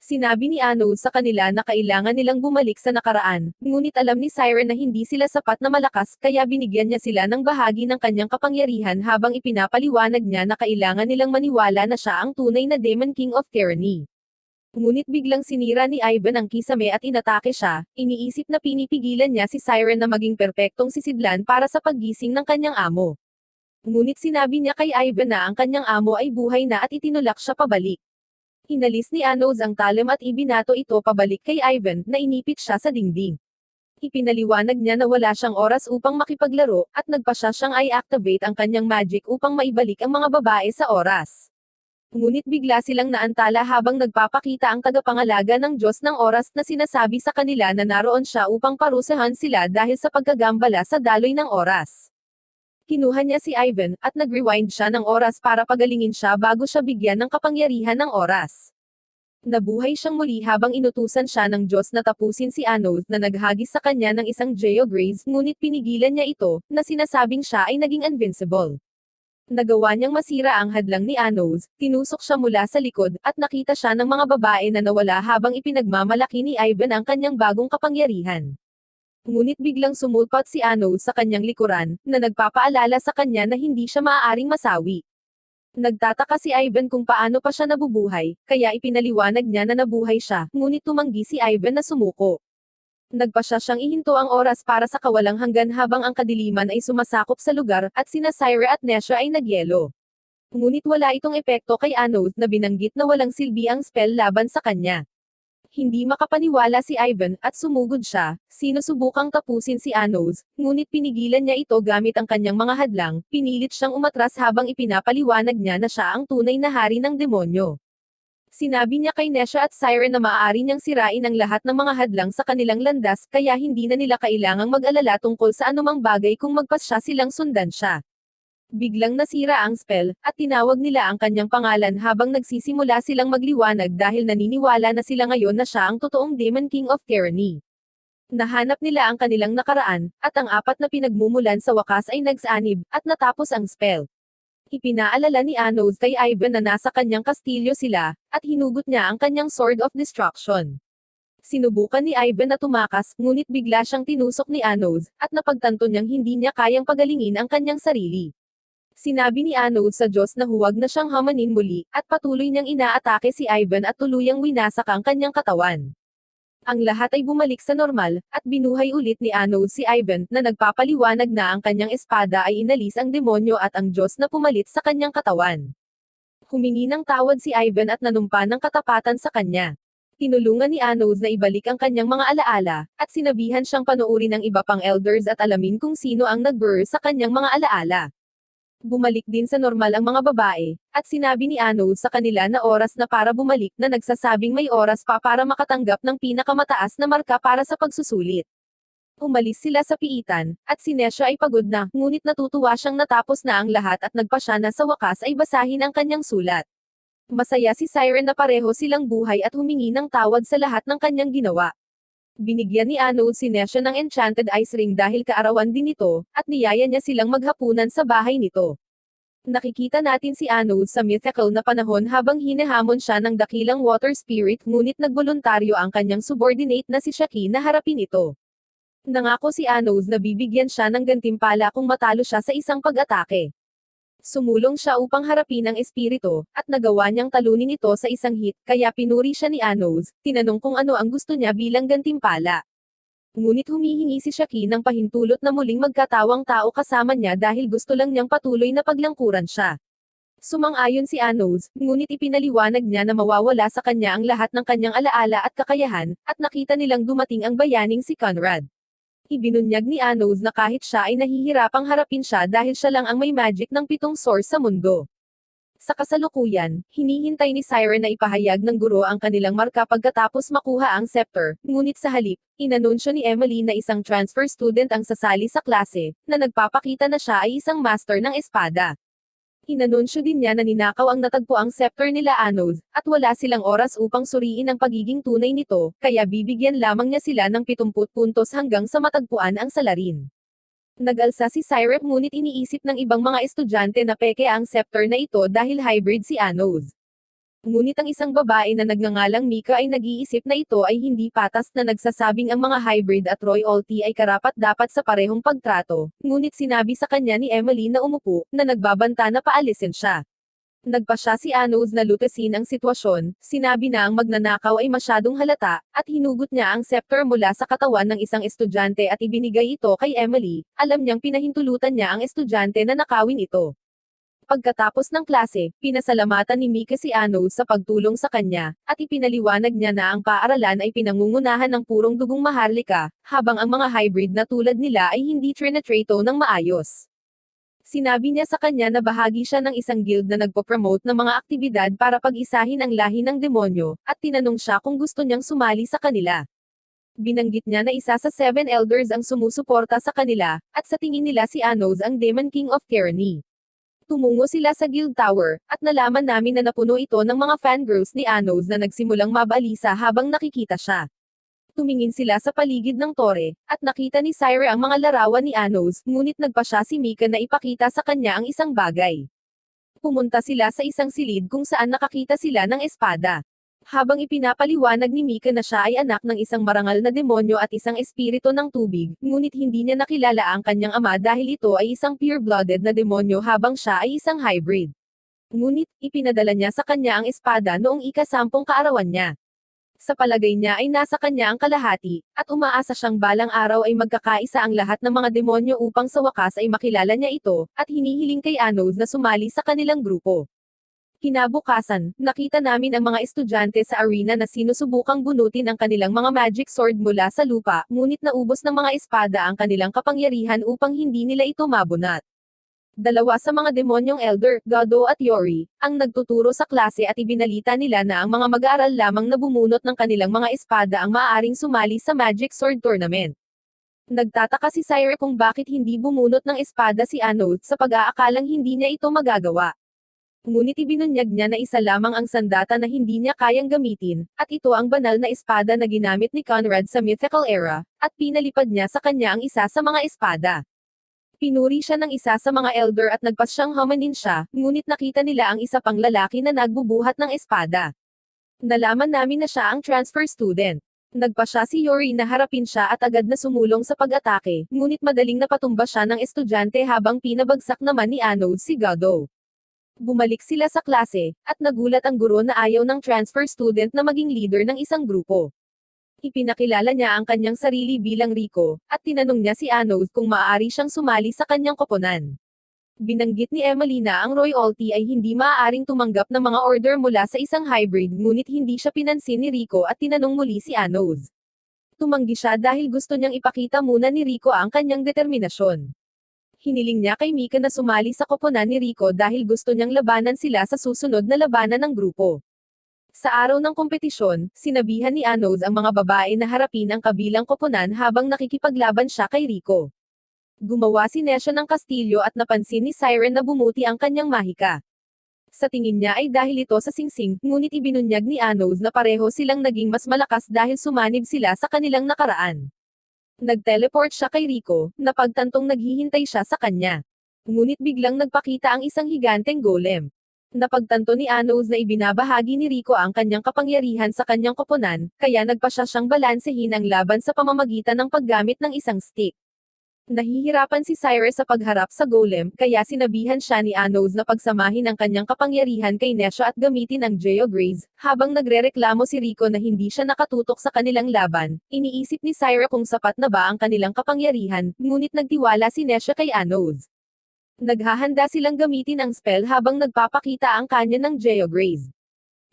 Sinabi ni Anos sa kanila na kailangan nilang bumalik sa nakaraan, ngunit alam ni Siren na hindi sila sapat na malakas, kaya binigyan niya sila ng bahagi ng kanyang kapangyarihan habang ipinapaliwanag niya na kailangan nilang maniwala na siya ang tunay na Demon King of Tyranny. Ngunit biglang sinira ni Ivan ang kisame at inatake siya, iniisip na pinipigilan niya si Siren na maging perpektong sisidlan para sa paggising ng kanyang amo. Ngunit sinabi niya kay Ivan na ang kanyang amo ay buhay na at itinulak siya pabalik. Hinalis ni Anos ang talem at ibinato ito pabalik kay Ivan, na inipit siya sa dingding. Ipinaliwanag niya na wala siyang oras upang makipaglaro, at nagpasya siyang i-activate ang kanyang magic upang maibalik ang mga babae sa oras. Ngunit bigla silang naantala habang nagpapakita ang tagapangalaga ng Diyos ng oras na sinasabi sa kanila na naroon siya upang parusahan sila dahil sa pagkagambala sa daloy ng oras. Kinuha niya si Ivan, at nag-rewind siya ng oras para pagalingin siya bago siya bigyan ng kapangyarihan ng oras. Nabuhay siyang muli habang inutusan siya ng Diyos na tapusin si Anos na naghagis sa kanya ng isang Geograze, ngunit pinigilan niya ito, na sinasabing siya ay naging invincible. Nagawa niyang masira ang hadlang ni Anos, tinusok siya mula sa likod, at nakita siya ng mga babae na nawala habang ipinagmamalaki ni Ivan ang kanyang bagong kapangyarihan. Ngunit biglang sumulpot si Anos sa kanyang likuran, na nagpapaalala sa kanya na hindi siya maaaring masawi. Nagtataka si Ivan kung paano pa siya nabubuhay, kaya ipinaliwanag niya na nabuhay siya, ngunit tumanggi si Ivan na sumuko. Nagpasya siyang ihinto ang oras para sa kawalang hanggan habang ang kadiliman ay sumasakop sa lugar, at sina Syra at Nesha ay nagyelo. Ngunit wala itong epekto kay Anos na binanggit na walang silbi ang spell laban sa kanya. Hindi makapaniwala si Ivan, at sumugod siya, sinusubukang tapusin si Anos, ngunit pinigilan niya ito gamit ang kanyang mga hadlang, pinilit siyang umatras habang ipinapaliwanag niya na siya ang tunay na hari ng demonyo. Sinabi niya kay Nesha at Siren na maaari niyang sirain ang lahat ng mga hadlang sa kanilang landas, kaya hindi na nila kailangang mag-alala tungkol sa anumang bagay kung magpasya silang sundan siya. Biglang nasira ang spell, at tinawag nila ang kanyang pangalan habang nagsisimula silang magliwanag dahil naniniwala na sila ngayon na siya ang totoong Demon King of Tyranny. Nahanap nila ang kanilang nakaraan, at ang apat na pinagmumulan sa wakas ay nagsanib, at natapos ang spell. Ipinaalala ni Anos kay Ivan na nasa kanyang kastilyo sila, at hinugot niya ang kanyang Sword of Destruction. Sinubukan ni Ivan na tumakas, ngunit bigla siyang tinusok ni Anos, at napagtanto niyang hindi niya kayang pagalingin ang kanyang sarili. Sinabi ni Anos sa Diyos na huwag na siyang hamanin muli, at patuloy niyang inaatake si Ivan at tuluyang winasak ang kanyang katawan. Ang lahat ay bumalik sa normal, at binuhay ulit ni Anos si Ivan, na nagpapaliwanag na ang kanyang espada ay inalis ang demonyo at ang Diyos na pumalit sa kanyang katawan. Humingi ng tawad si Ivan at nanumpa ng katapatan sa kanya. Tinulungan ni Anos na ibalik ang kanyang mga alaala, at sinabihan siyang panoorin ng iba pang elders at alamin kung sino ang nag-blur sa kanyang mga alaala. Bumalik din sa normal ang mga babae, at sinabi ni Anos sa kanila na oras na para bumalik, na nagsasabing may oras pa para makatanggap ng pinakamataas na marka para sa pagsusulit. Umalis sila sa piitan, at si Nesha ay pagod na, ngunit natutuwa siyang natapos na ang lahat at nagpasya na sa wakas ay basahin ang kanyang sulat. Masaya si Siren na pareho silang buhay at humingi ng tawad sa lahat ng kanyang ginawa. Binigyan ni Anos si Nesha ng Enchanted Ice Ring dahil kaarawan din ito, at niyaya niya silang maghapunan sa bahay nito. Nakikita natin si Anos sa mythical na panahon habang hinahamon siya ng dakilang water spirit ngunit nagboluntaryo ang kanyang subordinate na si Shaki na harapin ito. Nangako si Anos na bibigyan siya ng gantimpala kung matalo siya sa isang pag-atake. Sumulong siya upang harapin ang espiritu, at nagawa niyang talunin ito sa isang hit, kaya pinuri siya ni Anos, tinanong kung ano ang gusto niya bilang gantimpala. Ngunit humihingi si Shaki ng pahintulot na muling magkatawang tao kasama niya dahil gusto lang niyang patuloy na paglangkuran siya. Sumang-ayon si Anos, ngunit ipinaliwanag niya na mawawala sa kanya ang lahat ng kanyang alaala at kakayahan, at nakita nilang dumating ang bayaning si Conrad. Ibinunyag ni Anos na kahit siya ay nahihirapang harapin siya dahil siya lang ang may magic ng 7 source sa mundo. Sa kasalukuyan, hinihintay ni Siren na ipahayag ng guro ang kanilang marka pagkatapos makuha ang scepter, ngunit sa halip, inanunsyo ni Emily na isang transfer student ang sasali sa klase, na nagpapakita na siya ay isang master ng espada. Inanunsyo din niya na ninakaw ang natagpuang scepter nila Anos, at wala silang oras upang suriin ang pagiging tunay nito, kaya bibigyan lamang niya sila ng 70 puntos hanggang sa matagpuan ang salarin. Nag-alsa si Cyrep ngunit iniisip ng ibang mga estudyante na peke ang scepter na ito dahil hybrid si Anos. Ngunit ang isang babae na nagngangalang Mika ay nag-iisip na ito ay hindi patas na nagsasabing ang mga hybrid at royalty ay karapat-dapat sa parehong pagtrato, ngunit sinabi sa kanya ni Emily na umupo, na nagbabanta na paalisin siya. Nagpa siya si Anos na lutasin ang sitwasyon, sinabi na ang magnanakaw ay masyadong halata, at hinugot niya ang scepter mula sa katawan ng isang estudyante at ibinigay ito kay Emily, alam niyang pinahintulutan niya ang estudyante na nakawin ito. Pagkatapos ng klase, pinasalamatan ni Mika si Anos sa pagtulong sa kanya, at ipinaliwanag niya na ang paaralan ay pinangungunahan ng purong dugong maharlika, habang ang mga hybrid na tulad nila ay hindi trinatrato ng maayos. Sinabi niya sa kanya na bahagi siya ng isang guild na nagpo-promote ng mga aktibidad para pag-isahin ang lahi ng demonyo, at tinanong siya kung gusto niyang sumali sa kanila. Binanggit niya na isa sa 7 elders ang sumusuporta sa kanila, at sa tingin nila si Anos ang Demon King of Tyranny. Tumungo sila sa guild tower, at nalaman namin na napuno ito ng mga fangirls ni Anos na nagsimulang mabalisa habang nakikita siya. Tumingin sila sa paligid ng tore, at nakita ni Syra ang mga larawan ni Anos, ngunit nagpa siya si Mika na ipakita sa kanya ang isang bagay. Pumunta sila sa isang silid kung saan nakakita sila ng espada. Habang ipinapaliwanag ni Mika na siya ay anak ng isang marangal na demonyo at isang espiritu ng tubig, ngunit hindi niya nakilala ang kanyang ama dahil ito ay isang pure-blooded na demonyo habang siya ay isang hybrid. Ngunit, ipinadala niya sa kanya ang espada noong ika-10 kaarawan niya. Sa palagay niya ay nasa kanya ang kalahati, at umaasa siyang balang araw ay magkakaisa ang lahat ng mga demonyo upang sa wakas ay makilala niya ito, at hinihiling kay Anos na sumali sa kanilang grupo. Kinabukasan, nakita namin ang mga estudyante sa arena na sinusubukang bunutin ang kanilang mga magic sword mula sa lupa, ngunit naubos ng mga espada ang kanilang kapangyarihan upang hindi nila ito mabunat. Dalawa sa mga demonyong elder, Gado at Yori, ang nagtuturo sa klase at ibinalita nila na ang mga mag-aaral lamang na bumunot ng kanilang mga espada ang maaaring sumali sa Magic Sword Tournament. Nagtataka si Syra kung bakit hindi bumunot ng espada si Anos sa pag-aakalang hindi niya ito magagawa. Ngunit ibinunyag niya na isa lamang ang sandata na hindi niya kayang gamitin, at ito ang banal na espada na ginamit ni Conrad sa mythical era, at pinalipad niya sa kanya ang isa sa mga espada. Pinuri siya ng isa sa mga elder at nagpas siyang hamanin siya, ngunit nakita nila ang isa pang lalaki na nagbubuhat ng espada. Nalaman namin na siya ang transfer student. Nagpa siya si Yori na harapin siya at agad na sumulong sa pag-atake, ngunit madaling napatumba siya ng estudyante habang pinabagsak naman ni Anos si Gado. Bumalik sila sa klase, at nagulat ang guro na ayaw ng transfer student na maging leader ng isang grupo. Ipinakilala niya ang kanyang sarili bilang Rico, at tinanong niya si Anos kung maaari siyang sumali sa kanyang koponan. Binanggit ni Emily na ang royalty ay hindi maaaring tumanggap ng mga order mula sa isang hybrid ngunit hindi siya pinansin ni Rico at tinanong muli si Anos. Tumanggi siya dahil gusto niyang ipakita muna ni Rico ang kanyang determinasyon. Hiniling niya kay Mika na sumali sa koponan ni Rico dahil gusto niyang labanan sila sa susunod na labanan ng grupo. Sa araw ng kompetisyon, sinabihan ni Anos ang mga babae na harapin ang kabilang koponan habang nakikipaglaban siya kay Rico. Gumawa si Nesha ng kastilyo at napansin ni Siren na bumuti ang kanyang mahika. Sa tingin niya ay dahil ito sa singsing, ngunit ibinunyag ni Anos na pareho silang naging mas malakas dahil sumanib sila sa kanilang nakaraan. Nag-teleport siya kay Rico, na pagtantong naghihintay siya sa kanya. Ngunit biglang nagpakita ang isang higanteng golem. Napagtanto ni Anos na ibinabahagi ni Rico ang kanyang kapangyarihan sa kanyang koponan, kaya nagpa siya siyang balansehin ang laban sa pamamagitan ng paggamit ng isang stick. Nahihirapan si Cyrus sa pagharap sa golem, kaya sinabihan siya ni Anos na pagsamahin ang kanyang kapangyarihan kay Nesha at gamitin ang Geograze. Habang nagrereklamo si Rico na hindi siya nakatutok sa kanilang laban, iniisip ni Cyrus kung sapat na ba ang kanilang kapangyarihan, ngunit nagtiwala si Nesha kay Anos. Naghahanda silang gamitin ang spell habang nagpapakita ang kanya ng Geograze.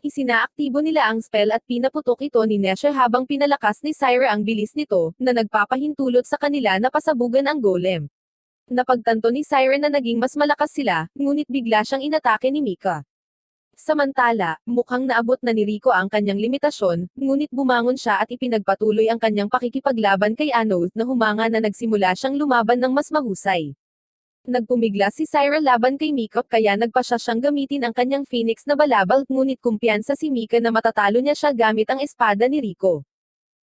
Isinaaktibo nila ang spell at pinaputok ito ni Nesha habang pinalakas ni Syra ang bilis nito, na nagpapahintulot sa kanila na pasabugan ang golem. Napagtanto ni Syra na naging mas malakas sila, ngunit bigla siyang inatake ni Mika. Samantala, mukhang naabot na ni Rico ang kanyang limitasyon, ngunit bumangon siya at ipinagpatuloy ang kanyang pakikipaglaban kay Anos na humanga na nagsimula siyang lumaban ng mas mahusay. Nagpumigla si Syra laban kay Mika kaya nagpa siya siyang gamitin ang kanyang Phoenix na balabal ngunit kumpiyansa si Mika na matatalo niya siya gamit ang espada ni Rico.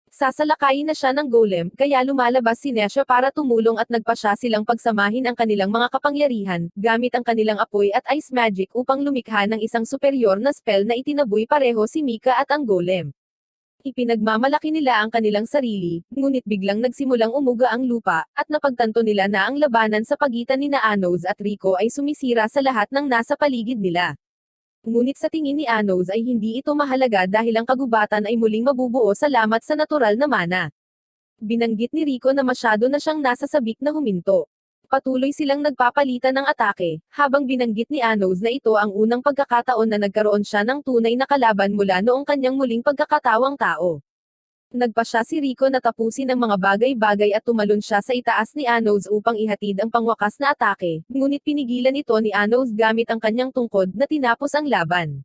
Sasalakayin na siya ng golem kaya lumalabas si Nesha para tumulong at nagpa siya silang pagsamahin ang kanilang mga kapangyarihan, gamit ang kanilang apoy at ice magic upang lumikha ng isang superior na spell na itinaboy pareho si Mika at ang golem. Ipinagmamalaki nila ang kanilang sarili, ngunit biglang nagsimulang umuga ang lupa, at napagtanto nila na ang labanan sa pagitan ni Anos at Rico ay sumisira sa lahat ng nasa paligid nila. Ngunit sa tingin ni Anos ay hindi ito mahalaga dahil ang kagubatan ay muling mabubuo salamat sa natural na mana. Binanggit ni Rico na masyado na siyang nasa sabik na huminto. Patuloy silang nagpapalitan ng atake, habang binanggit ni Anos na ito ang unang pagkakataon na nagkaroon siya ng tunay na kalaban mula noong kanyang muling pagkakatawang tao. Nagpa siya si Rico na tapusin ang mga bagay-bagay at tumalon siya sa itaas ni Anos upang ihatid ang pangwakas na atake, ngunit pinigilan ito ni Anos gamit ang kanyang tungkod na tinapos ang laban.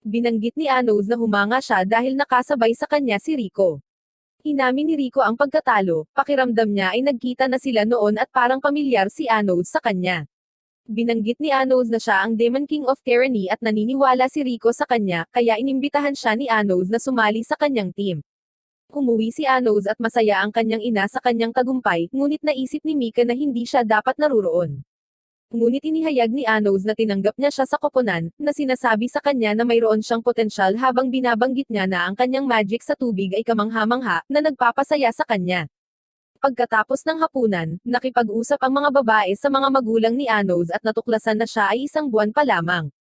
Binanggit ni Anos na humanga siya dahil nakasabay sa kanya si Rico. Inamin ni Rico ang pagkatalo, pakiramdam niya ay nagkita na sila noon at parang pamilyar si Anos sa kanya. Binanggit ni Anos na siya ang Demon King of Tyranny at naniniwala si Rico sa kanya, kaya inimbitahan siya ni Anos na sumali sa kanyang team. Umuwi si Anos at masaya ang kanyang ina sa kanyang tagumpay, ngunit naisip ni Mika na hindi siya dapat naruroon. Ngunit inihayag ni Anos na tinanggap niya siya sa koponan, na sinasabi sa kanya na mayroon siyang potensyal habang binabanggit niya na ang kanyang magic sa tubig ay kamangha-mangha, na nagpapasaya sa kanya. Pagkatapos ng hapunan, nakipag-usap ang mga babae sa mga magulang ni Anos at natuklasan na siya ay 1 buwan pa lamang.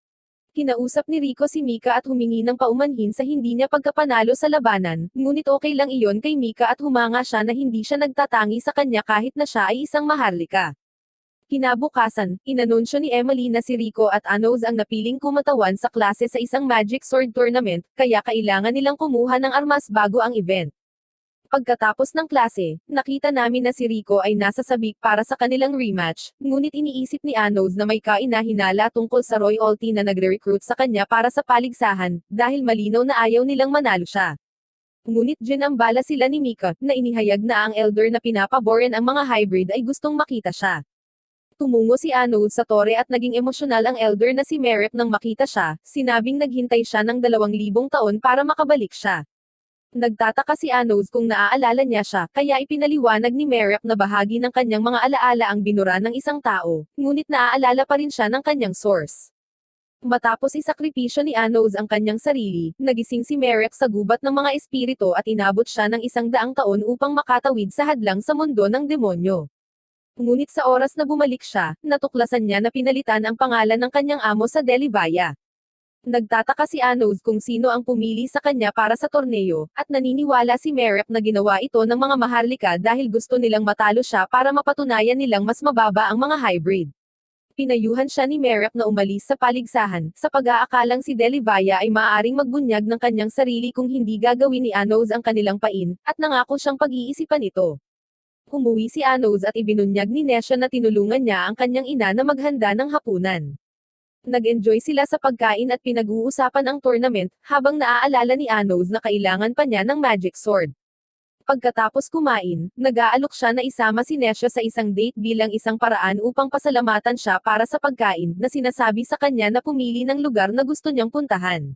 Kinausap ni Rico si Mika at humingi ng paumanhin sa hindi niya pagkapanalo sa labanan, ngunit okay lang iyon kay Mika at humanga siya na hindi siya nagtatangi sa kanya kahit na siya ay isang maharlika. Kinabukasan, inanunsyo ni Emily na si Rico at Anos ang napiling kumatawan sa klase sa isang Magic Sword Tournament, kaya kailangan nilang kumuha ng armas bago ang event. Pagkatapos ng klase, nakita namin na si Rico ay nasa sabik para sa kanilang rematch, ngunit iniisip ni Anos na may kainahinala tungkol sa royalty na nagre-recruit sa kanya para sa paligsahan, dahil malinaw na ayaw nilang manalo siya. Ngunit ginambala sila ni Mika, na inihayag na ang elder na pinapaboran ang mga hybrid ay gustong makita siya. Tumungo si Anos sa tore at naging emosyonal ang elder na si Merrick nang makita siya, sinabing naghintay siya ng 2,000 taon para makabalik siya. Nagtataka si Anos kung naaalala niya siya, kaya ipinaliwanag ni Merrick na bahagi ng kanyang mga alaala ang binura ng isang tao, ngunit naaalala pa rin siya ng kanyang source. Matapos isakripisyo ni Anos ang kanyang sarili, nagising si Merrick sa gubat ng mga espiritu at inabot siya ng 100 taon upang makatawid sa hadlang sa mundo ng demonyo. Ngunit sa oras na bumalik siya, natuklasan niya na pinalitan ang pangalan ng kanyang amo sa Delibaya. Nagtataka si Anos kung sino ang pumili sa kanya para sa torneo, at naniniwala si Merrick na ginawa ito ng mga maharlika dahil gusto nilang matalo siya para mapatunayan nilang mas mababa ang mga hybrid. Pinayuhan siya ni Merrick na umalis sa paligsahan, sa pag-aakalang si Delibaya ay maaaring magbunyag ng kanyang sarili kung hindi gagawin ni Anos ang kanilang pain, at nangako siyang pag-iisipan ito. Umuwi si Anos at ibinunyag ni Nesha na tinulungan niya ang kanyang ina na maghanda ng hapunan. Nag-enjoy sila sa pagkain at pinag-uusapan ang tournament, habang naaalala ni Anos na kailangan pa niya ng magic sword. Pagkatapos kumain, nag-aalok siya na isama si Nesha sa isang date bilang isang paraan upang pasalamatan siya para sa pagkain, na sinasabi sa kanya na pumili ng lugar na gusto niyang puntahan.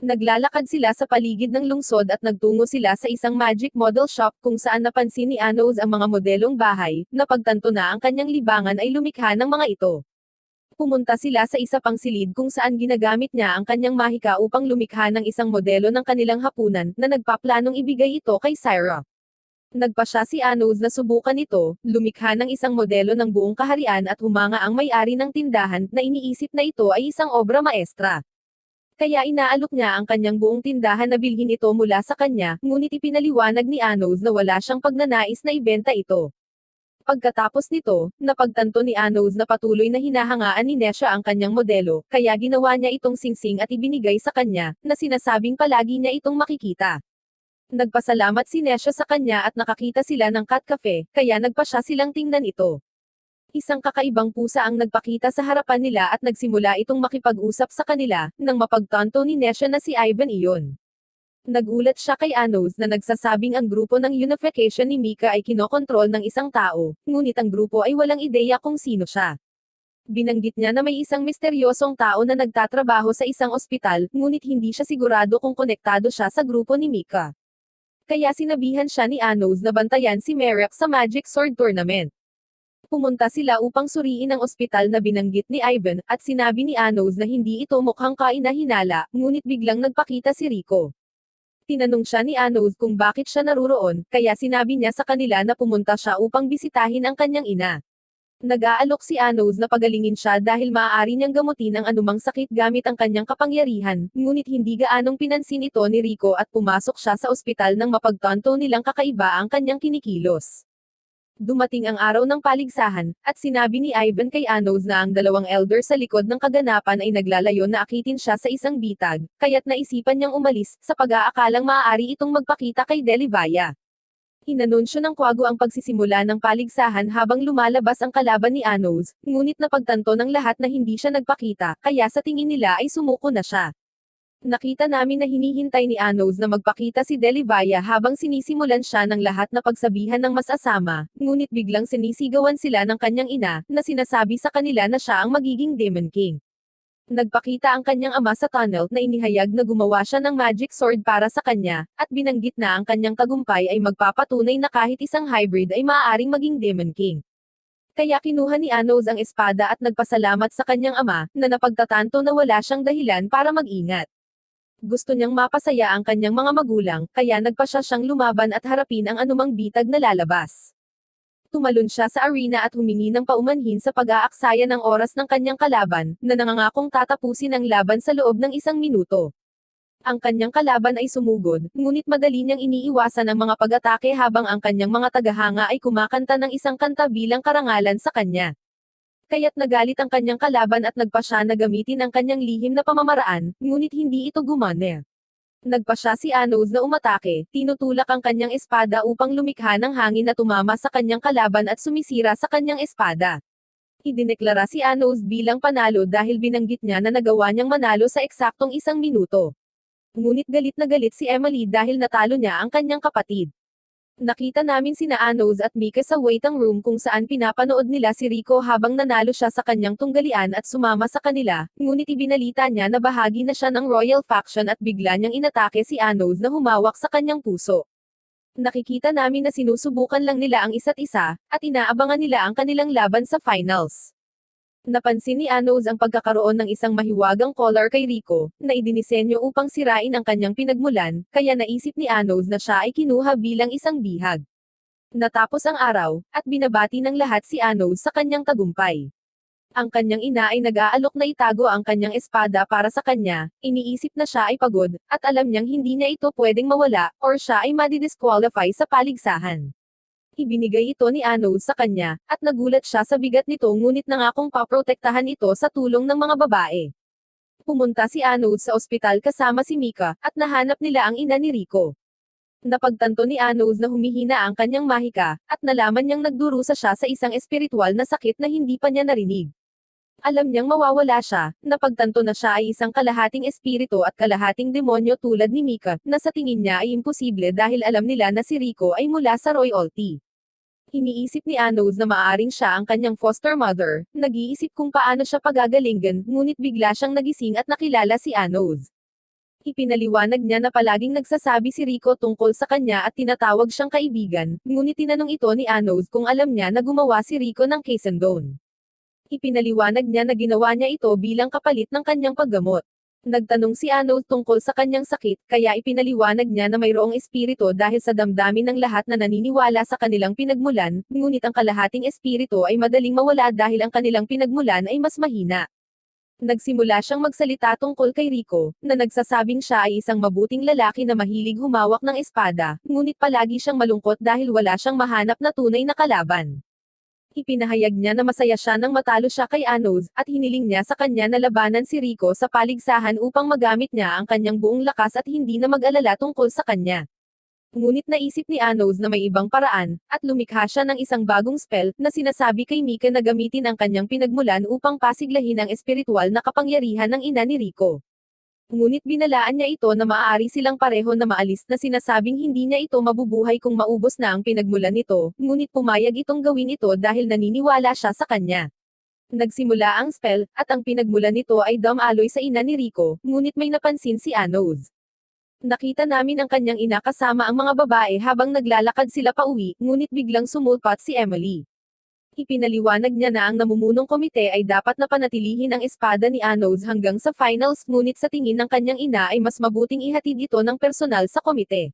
Naglalakad sila sa paligid ng lungsod at nagtungo sila sa isang magic model shop kung saan napansin ni Anos ang mga modelong bahay, napagtanto na ang kanyang libangan ay lumikha ng mga ito. Pumunta sila sa isa pang silid kung saan ginagamit niya ang kanyang mahika upang lumikha ng isang modelo ng kanilang hapunan na nagpaplanong ibigay ito kay Syra. Nagpa siya si Anos na subukan ito, lumikha ng isang modelo ng buong kaharian at humanga ang may-ari ng tindahan na iniisip na ito ay isang obra maestra. Kaya inaalok niya ang kanyang buong tindahan na bilhin ito mula sa kanya, ngunit ipinaliwanag ni Anos na wala siyang pagnanais na ibenta ito. Pagkatapos nito, napagtanto ni Anos na patuloy na hinahangaan ni Nesha ang kanyang modelo, kaya ginawa niya itong singsing at ibinigay sa kanya, na sinasabing palagi niya itong makikita. Nagpasalamat si Nesha sa kanya at nakakita sila ng cat cafe, kaya nagpa siya silang tingnan ito. Isang kakaibang pusa ang nagpakita sa harapan nila at nagsimula itong makipag-usap sa kanila, nang mapagtanto ni Nesha na si Ivan iyon. Nagulat siya kay Anos na nagsasabing ang grupo ng unification ni Mika ay kinokontrol ng isang tao, ngunit ang grupo ay walang ideya kung sino siya. Binanggit niya na may isang misteryosong tao na nagtatrabaho sa isang ospital, ngunit hindi siya sigurado kung konektado siya sa grupo ni Mika. Kaya sinabihan siya ni Anos na bantayan si Merrick sa Magic Sword Tournament. Pumunta sila upang suriin ang ospital na binanggit ni Ivan, at sinabi ni Anos na hindi ito mukhang kaina-hinala, ngunit biglang nagpakita si Rico. Tinanong siya ni Anos kung bakit siya naruroon, kaya sinabi niya sa kanila na pumunta siya upang bisitahin ang kanyang ina. Nag-aalok si Anos na pagalingin siya dahil maaari niyang gamutin ang anumang sakit gamit ang kanyang kapangyarihan, ngunit hindi gaanong pinansin ito ni Rico at pumasok siya sa ospital nang mapagtanto nilang kakaiba ang kanyang kinikilos. Dumating ang araw ng paligsahan, at sinabi ni Ivan kay Anos na ang dalawang elder sa likod ng kaganapan ay naglalayon na akitin siya sa isang bitag, kaya't naisipan niyang umalis, sa pag-aakalang maaari itong magpakita kay Delivaya. Inanunsyo ng Quago ang pagsisimula ng paligsahan habang lumalabas ang kalaban ni Anos, ngunit napagtanto ng lahat na hindi siya nagpakita, kaya sa tingin nila ay sumuko na siya. Nakita namin na hinihintay ni Anos na magpakita si Delivaya habang sinisimulan siya ng lahat na pagsabihan ng mas asama, ngunit biglang sinisigawan sila ng kanyang ina, na sinasabi sa kanila na siya ang magiging Demon King. Nagpakita ang kanyang ama sa tunnel na inihayag na gumawa siya ng magic sword para sa kanya, at binanggit na ang kanyang tagumpay ay magpapatunay na kahit isang hybrid ay maaaring maging Demon King. Kaya kinuha ni Anos ang espada at nagpasalamat sa kanyang ama, na napagtatanto na wala siyang dahilan para mag-ingat. Gusto niyang mapasaya ang kanyang mga magulang, kaya nagpa siya siyang lumaban at harapin ang anumang bitag na lalabas. Tumalon siya sa arena at humingi ng paumanhin sa pag-aaksaya ng oras ng kanyang kalaban, na nangangakong tatapusin ang laban sa loob ng 1 minuto. Ang kanyang kalaban ay sumugod, ngunit madali niyang iniiwasan ang mga pag-atake habang ang kanyang mga tagahanga ay kumakanta ng isang kanta bilang karangalan sa kanya. Kaya't nagalit ang kanyang kalaban at nagpa siya na gamitin ang kanyang lihim na pamamaraan, ngunit hindi ito gumana. Nagpa siya si Anos na umatake, tinutulak ang kanyang espada upang lumikha ng hangin na tumama sa kanyang kalaban at sumisira sa kanyang espada. Idineklara si Anos bilang panalo dahil binanggit niya na nagawa niyang manalo sa eksaktong 1 minuto. Ngunit galit na galit si Emily dahil natalo niya ang kanyang kapatid. Nakita namin sina Anos at Mika sa waiting room kung saan pinapanood nila si Rico habang nanalo siya sa kanyang tunggalian at sumama sa kanila, ngunit ibinalita niya na bahagi na siya ng Royal Faction at bigla niyang inatake si Anos na humawak sa kanyang puso. Nakikita namin na sinusubukan lang nila ang isa't isa, at inaabangan nila ang kanilang laban sa finals. Napansin ni Anos ang pagkakaroon ng isang mahiwagang collar kay Rico, na idinisenyo upang sirain ang kanyang pinagmulan, kaya naisip ni Anos na siya ay kinuha bilang isang bihag. Natapos ang araw, at binabati ng lahat si Anos sa kanyang tagumpay. Ang kanyang ina ay nag-aalok na itago ang kanyang espada para sa kanya, iniisip na siya ay pagod, at alam niyang hindi niya ito pwedeng mawala, or siya ay madidisqualify sa paligsahan. Ibinigay ito ni Anos sa kanya, at nagulat siya sa bigat nito ngunit nangakong paprotektahan ito sa tulong ng mga babae. Pumunta si Anos sa ospital kasama si Mika, at nahanap nila ang ina ni Rico. Napagtanto ni Anos na humihina ang kanyang mahika, at nalaman niyang nagdurusa siya sa isang espiritual na sakit na hindi pa niya narinig. Alam niyang mawawala siya, napagtanto na siya ay isang kalahating espiritu at kalahating demonyo tulad ni Mika, na sa tingin niya ay imposible dahil alam nila na si Rico ay mula sa royalty. Iniisip ni Anos na maaaring siya ang kanyang foster mother, nag-iisip kung paano siya pagagalingan, ngunit bigla siyang nagising at nakilala si Anos. Ipinaliwanag niya na palaging nagsasabi si Rico tungkol sa kanya at tinatawag siyang kaibigan, ngunit tinanong ito ni Anos kung alam niya na gumawa si Rico ng Quezendone. Ipinaliwanag niya na ginawa niya ito bilang kapalit ng kanyang paggamot. Nagtanong si Anos tungkol sa kanyang sakit, kaya ipinaliwanag niya na mayroong espiritu dahil sa damdamin ng lahat na naniniwala sa kanilang pinagmulan, ngunit ang kalahating espiritu ay madaling mawala dahil ang kanilang pinagmulan ay mas mahina. Nagsimula siyang magsalita tungkol kay Rico, na nagsasabing siya ay isang mabuting lalaki na mahilig humawak ng espada, ngunit palagi siyang malungkot dahil wala siyang mahanap na tunay na kalaban. Ipinahayag niya na masaya siya nang matalo siya kay Anos, at hiniling niya sa kanya na labanan si Rico sa paligsahan upang magamit niya ang kanyang buong lakas at hindi na mag-alala tungkol sa kanya. Ngunit naisip ni Anos na may ibang paraan, at lumikha siya ng isang bagong spell, na sinasabi kay Mika na gamitin ang kanyang pinagmulan upang pasiglahin ang espiritual na kapangyarihan ng ina ni Rico. Ngunit binalaan niya ito na maaari silang pareho na maalis na sinasabing hindi niya ito mabubuhay kung maubos na ang pinagmulan nito, ngunit pumayag itong gawin ito dahil naniniwala siya sa kanya. Nagsimula ang spell, at ang pinagmulan nito ay dumaloy sa ina ni Rico, ngunit may napansin si Anos. Nakita namin ang kanyang ina kasama ang mga babae habang naglalakad sila pauwi, ngunit biglang sumulpat si Emily. Ipinaliwanag niya na ang namumunong komite ay dapat na panatilihin ang espada ni Anos hanggang sa finals, ngunit sa tingin ng kanyang ina ay mas mabuting ihatid ito ng personal sa komite.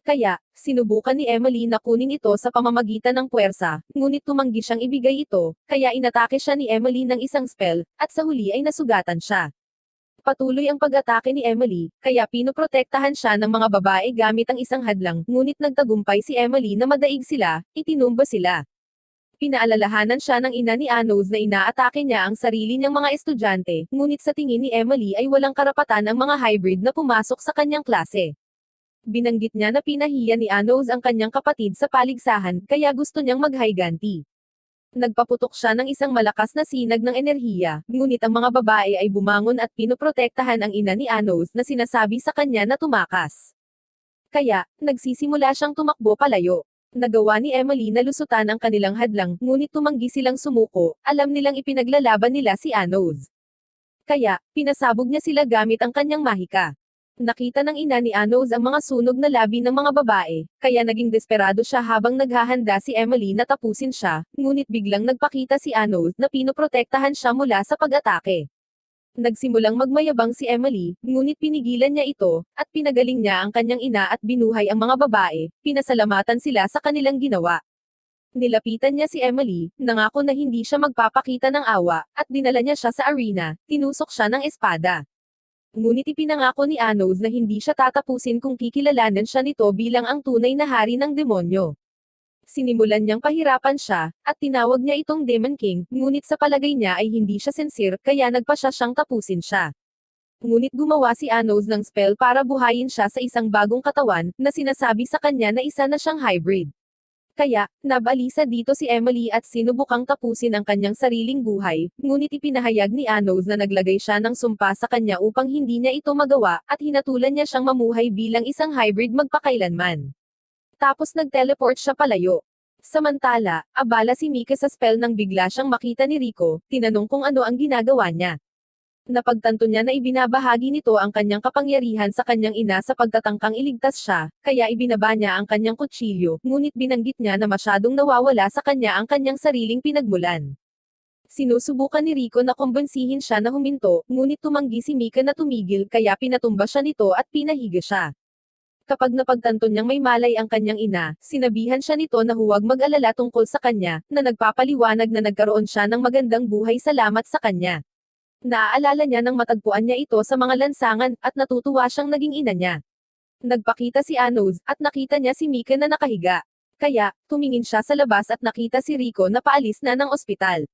Kaya, sinubukan ni Emily na kunin ito sa pamamagitan ng puwersa, ngunit tumanggi siyang ibigay ito, kaya inatake siya ni Emily ng isang spell, at sa huli ay nasugatan siya. Patuloy ang pag-atake ni Emily, kaya pinoprotektahan siya ng mga babae gamit ang isang hadlang, ngunit nagtagumpay si Emily na madaig sila, itinumba sila. Pinaalalahanan siya ng ina ni Anos na inaatake niya ang sarili niyang mga estudyante, ngunit sa tingin ni Emily ay walang karapatan ang mga hybrid na pumasok sa kanyang klase. Binanggit niya na pinahiya ni Anos ang kanyang kapatid sa paligsahan, kaya gusto niyang maghiganti. Nagpaputok siya ng isang malakas na sinag ng enerhiya, ngunit ang mga babae ay bumangon at pinoprotektahan ang ina ni Anos na sinasabi sa kanya na tumakas. Kaya, nagsisimula siyang tumakbo palayo. Nagawa ni Emily na lusutan ang kanilang hadlang, ngunit tumanggi silang sumuko, alam nilang ipinaglalaban nila si Anos. Kaya, pinasabog niya sila gamit ang kanyang mahika. Nakita ng ina ni Anos ang mga sunog na labi ng mga babae, kaya naging desperado siya habang naghahanda si Emily na tapusin siya, ngunit biglang nagpakita si Anos na pinoprotektahan siya mula sa pag-atake. Nagsimulang magmayabang si Emily, ngunit pinigilan niya ito, at pinagaling niya ang kanyang ina at binuhay ang mga babae, pinasalamatan sila sa kanilang ginawa. Nilapitan niya si Emily, nangako na hindi siya magpapakita ng awa, at dinala niya siya sa arena, tinusok siya ng espada. Ngunit ipinangako ni Anos na hindi siya tatapusin kung kikilalanan siya nito bilang ang tunay na hari ng demonyo. Sinimulan niyang pahirapan siya, at tinawag niya itong Demon King, ngunit sa palagay niya ay hindi siya sincere, kaya nagpa siya siyang tapusin siya. Ngunit gumawa si Anos ng spell para buhayin siya sa isang bagong katawan, na sinasabi sa kanya na isa na siyang hybrid. Kaya, nabalisa dito si Emily at sinubukang tapusin ang kanyang sariling buhay, ngunit ipinahayag ni Anos na naglagay siya ng sumpa sa kanya upang hindi niya ito magawa, at hinatulan niya siyang mamuhay bilang isang hybrid magpakailanman. Tapos nag-teleport siya palayo. Samantala, abala si Mika sa spell nang bigla siyang makita ni Rico, tinanong kung ano ang ginagawa niya. Napagtanto niya na ibinabahagi nito ang kanyang kapangyarihan sa kanyang ina sa pagtatangkang iligtas siya, kaya ibinaba niya ang kanyang kutsilyo, ngunit binanggit niya na masyadong nawawala sa kanya ang kanyang sariling pinagmulan. Sinusubukan ni Rico na kumbensihin siya na huminto, ngunit tumanggi si Mika na tumigil kaya pinatumba siya nito at pinahiga siya. Kapag napagtanto niyang may malay ang kanyang ina, sinabihan siya nito na huwag mag-alala tungkol sa kanya, na nagpapaliwanag na nagkaroon siya ng magandang buhay salamat sa kanya. Naaalala niya nang matagpuan niya ito sa mga lansangan, at natutuwa siyang naging ina niya. Nagpakita si Anos, at nakita niya si Mika na nakahiga. Kaya, tumingin siya sa labas at nakita si Rico na paalis na ng ospital.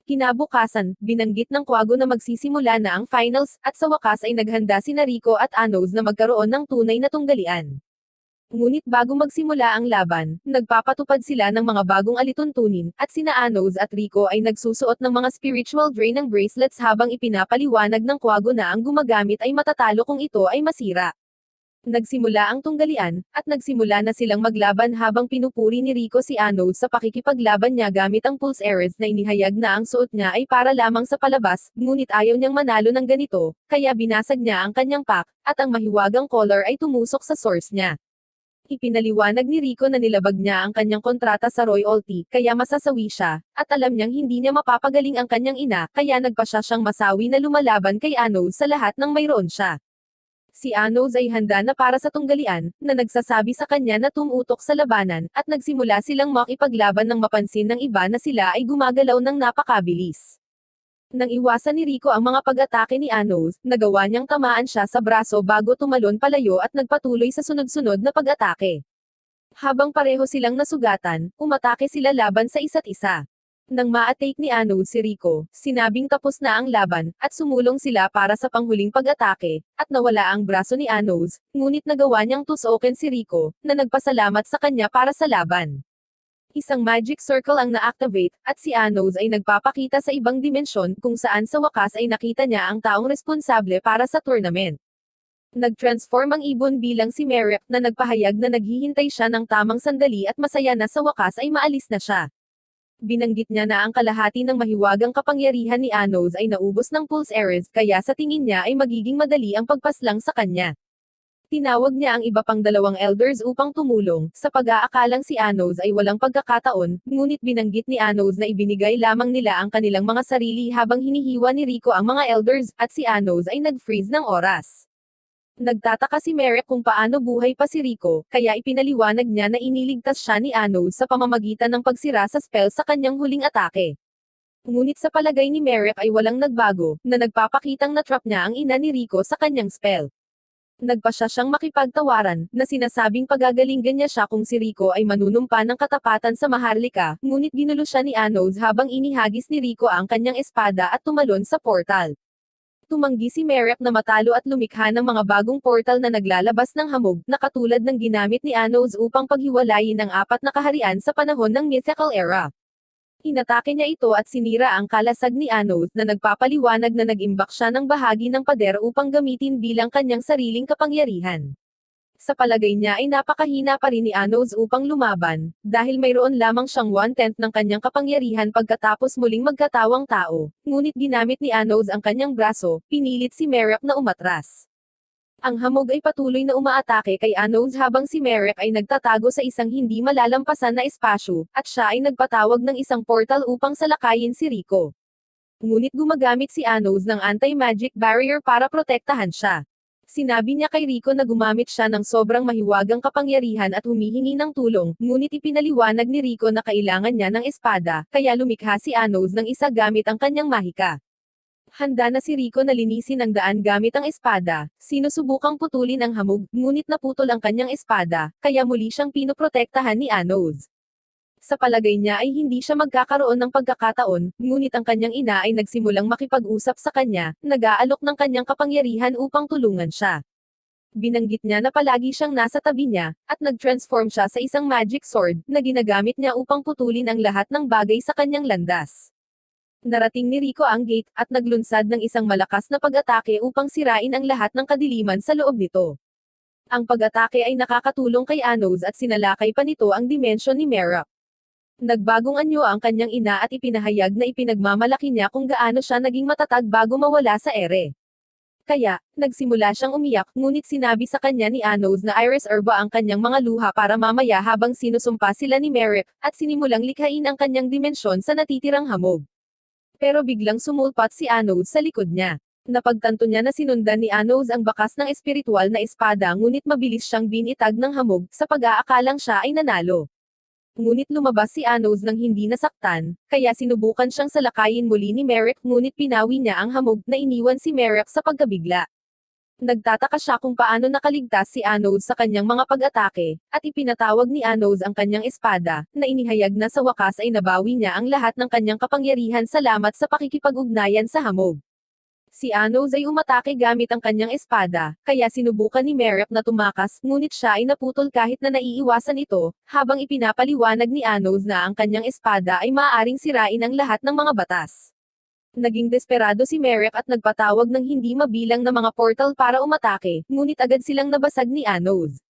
Kinabukasan, binanggit ng Quago na magsisimula na ang finals, at sa wakas ay naghanda sina Rico at Anos na magkaroon ng tunay na tunggalian. Ngunit bago magsimula ang laban, nagpapatupad sila ng mga bagong alituntunin, at sina Anos at Rico ay nagsusuot ng mga spiritual drain ng bracelets habang ipinapaliwanag ng Quago na ang gumagamit ay matatalo kung ito ay masira. Nagsimula ang tunggalian, at nagsimula na silang maglaban habang pinupuri ni Rico si Anos sa pakikipaglaban niya gamit ang pulse arrows na inihayag na ang suot niya ay para lamang sa palabas, ngunit ayaw niyang manalo ng ganito, kaya binasag niya ang kanyang pack, at ang mahiwagang color ay tumusok sa source niya. Ipinaliwanag ni Rico na nilabag niya ang kanyang kontrata sa royalty, kaya masasawi siya, at alam niyang hindi niya mapapagaling ang kanyang ina, kaya nagpa siya siyang masawi na lumalaban kay Anos sa lahat ng mayroon siya. Si Anos ay handa na para sa tunggalian, na nagsasabi sa kanya na tumutok sa labanan, at nagsimula silang makipaglaban nang mapansin ng iba na sila ay gumagalaw ng napakabilis. Nang iwasan ni Rico ang mga pag-atake ni Anos, nagawa niyang tamaan siya sa braso bago tumalon palayo at nagpatuloy sa sunod-sunod na pag-atake. Habang pareho silang nasugatan, umatake sila laban sa isa't isa. Nang ma-atake ni Anos si Rico, sinabing tapos na ang laban, at sumulong sila para sa panghuling pag-atake, at nawala ang braso ni Anos, ngunit nagawa niyang tusokin si Rico, na nagpasalamat sa kanya para sa laban. Isang magic circle ang na-activate, at si Anos ay nagpapakita sa ibang dimensyon kung saan sa wakas ay nakita niya ang taong responsable para sa tournament. Nag-transform ang ibon bilang si Merrick na nagpahayag na naghihintay siya ng tamang sandali at masaya na sa wakas ay maalis na siya. Binanggit niya na ang kalahati ng mahiwagang kapangyarihan ni Anos ay naubos ng pulse arrows, kaya sa tingin niya ay magiging madali ang pagpaslang sa kanya. Tinawag niya ang iba pang dalawang elders upang tumulong, sa pag-aakalang si Anos ay walang pagkakataon, ngunit binanggit ni Anos na ibinigay lamang nila ang kanilang mga sarili habang hinihiwa ni Rico ang mga elders, at si Anos ay nag-freeze ng oras. Nagtataka si Merrick kung paano buhay pa si Rico, kaya ipinaliwanag niya na iniligtas siya ni Anos sa pamamagitan ng pagsira sa spell sa kanyang huling atake. Ngunit sa palagay ni Merrick ay walang nagbago, na nagpapakitang na-trap niya ang ina ni Rico sa kanyang spell. Nagpa siya siyang makipagtawaran, na sinasabing pagagalinggan niya siya kung si Rico ay manunumpa ng katapatan sa Maharlika, ngunit ginulo siya ni Anos habang inihagis ni Rico ang kanyang espada at tumalon sa portal. Tumanggi si Merrick na matalo at lumikha ng mga bagong portal na naglalabas ng hamog, na katulad ng ginamit ni Anos upang paghiwalayin ang apat na kaharian sa panahon ng Mythical Era. Inatake niya ito at sinira ang kalasag ni Anos na nagpapaliwanag na nag-imbak siya ng bahagi ng pader upang gamitin bilang kanyang sariling kapangyarihan. Sa palagay niya ay napakahina pa rin ni Anos upang lumaban, dahil mayroon lamang siyang 1/10 ng kanyang kapangyarihan pagkatapos muling magkatawang tao, ngunit ginamit ni Anos ang kanyang braso, pinilit si Merrick na umatras. Ang hamog ay patuloy na umaatake kay Anos habang si Merrick ay nagtatago sa isang hindi malalampasan na espasyo, at siya ay nagpatawag ng isang portal upang salakayin si Rico. Ngunit gumagamit si Anos ng anti-magic barrier para protektahan siya. Sinabi niya kay Rico na gumamit siya ng sobrang mahiwagang kapangyarihan at humihingi ng tulong, ngunit ipinaliwanag ni Rico na kailangan niya ng espada, kaya lumikha si Anos ng isa gamit ang kanyang mahika. Handa na si Rico na linisin ang daan gamit ang espada, sinusubukang putulin ang hamog, ngunit naputol ang kanyang espada, kaya muli siyang pinoprotektahan ni Anos. Sa palagay niya ay hindi siya magkakaroon ng pagkakataon, ngunit ang kanyang ina ay nagsimulang makipag-usap sa kanya, nag-aalok ng kanyang kapangyarihan upang tulungan siya. Binanggit niya na palagi siyang nasa tabi niya, at nag-transform siya sa isang magic sword, na ginagamit niya upang putulin ang lahat ng bagay sa kanyang landas. Narating ni Rico ang gate, at naglunsad ng isang malakas na pag-atake upang sirain ang lahat ng kadiliman sa loob nito. Ang pag-atake ay nakakatulong kay Anos at sinalakay pa nito ang dimensyon ni Merrick. Nagbagong anyo ang kanyang ina at ipinahayag na ipinagmamalaki niya kung gaano siya naging matatag bago mawala sa ere. Kaya, nagsimula siyang umiyak, ngunit sinabi sa kanya ni Anos na Iris Erba ang kanyang mga luha para mamaya habang sinusumpa sila ni Merrick, at sinimulang likhain ang kanyang dimensyon sa natitirang hamog. Pero biglang sumulpat si Anos sa likod niya. Napagtanto niya na sinundan ni Anos ang bakas ng espiritual na espada ngunit mabilis siyang binitag ng hamog, sa pag-aakalang siya ay nanalo. Ngunit lumabas si Anos nang hindi nasaktan, kaya sinubukan siyang salakayin muli ni Merrick ngunit pinawi niya ang hamog na iniwan si Merrick sa pagkabigla. Nagtataka siya kung paano nakaligtas si Anos sa kanyang mga pag-atake, at ipinatawag ni Anos ang kanyang espada, na inihayag na sa wakas ay nabawi niya ang lahat ng kanyang kapangyarihan salamat sa pakikipag-ugnayan sa hamog. Si Anos ay umatake gamit ang kanyang espada, kaya sinubukan ni Merrick na tumakas, ngunit siya ay naputol kahit na naiiwasan ito, habang ipinapaliwanag ni Anos na ang kanyang espada ay maaaring sirain ang lahat ng mga batas. Naging desperado si Merrick at nagpatawag ng hindi mabilang na mga portal para umatake, ngunit agad silang nabasag ni Anos.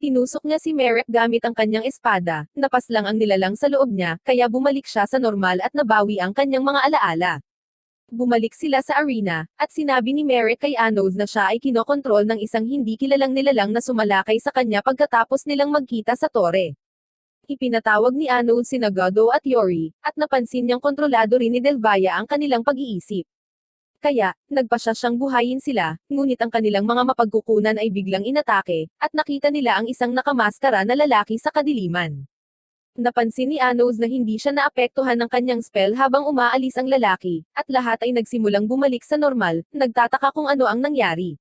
Tinusok niya si Merrick gamit ang kanyang espada, napas lang ang nilalang sa loob niya, kaya bumalik siya sa normal at nabawi ang kanyang mga alaala. Bumalik sila sa arena, at sinabi ni Merrick kay Anos na siya ay kinokontrol ng isang hindi kilalang nilalang na sumalakay sa kanya pagkatapos nilang magkita sa tore. Ipinatawag ni Anos sina Godo at Yori, at napansin niyang kontrolado rin ni Delvaya ang kanilang pag-iisip. Kaya, nagpasya siyang buhayin sila, ngunit ang kanilang mga mapagkukunan ay biglang inatake, at nakita nila ang isang nakamaskara na lalaki sa kadiliman. Napansin ni Anos na hindi siya naapektuhan ng kanyang spell habang umaalis ang lalaki, at lahat ay nagsimulang bumalik sa normal, nagtataka kung ano ang nangyari.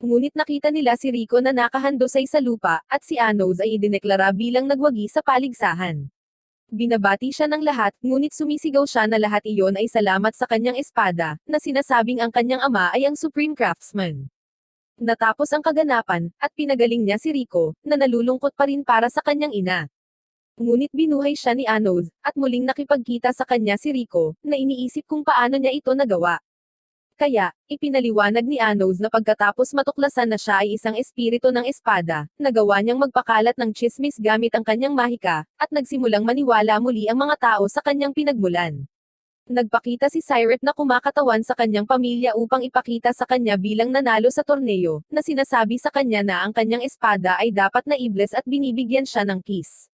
Ngunit nakita nila si Rico na nakahandosay sa lupa, at si Anos ay idineklara bilang nagwagi sa paligsahan. Binabati siya ng lahat, ngunit sumisigaw siya na lahat iyon ay salamat sa kanyang espada, na sinasabing ang kanyang ama ay ang Supreme Craftsman. Natapos ang kaganapan, at pinagaling niya si Rico, na nalulungkot pa rin para sa kanyang ina. Ngunit binuhay siya ni Anos, at muling nakipagkita sa kanya si Rico, na iniisip kung paano niya ito nagawa. Kaya, ipinaliwanag ni Anos na pagkatapos matuklasan na siya ay isang espiritu ng espada, nagawa niyang magpakalat ng tsismis gamit ang kanyang mahika, at nagsimulang maniwala muli ang mga tao sa kanyang pinagmulan. Nagpakita si Cyrep na kumakatawan sa kanyang pamilya upang ipakita sa kanya bilang nanalo sa torneo, na sinasabi sa kanya na ang kanyang espada ay dapat na ibles at binibigyan siya ng kiss.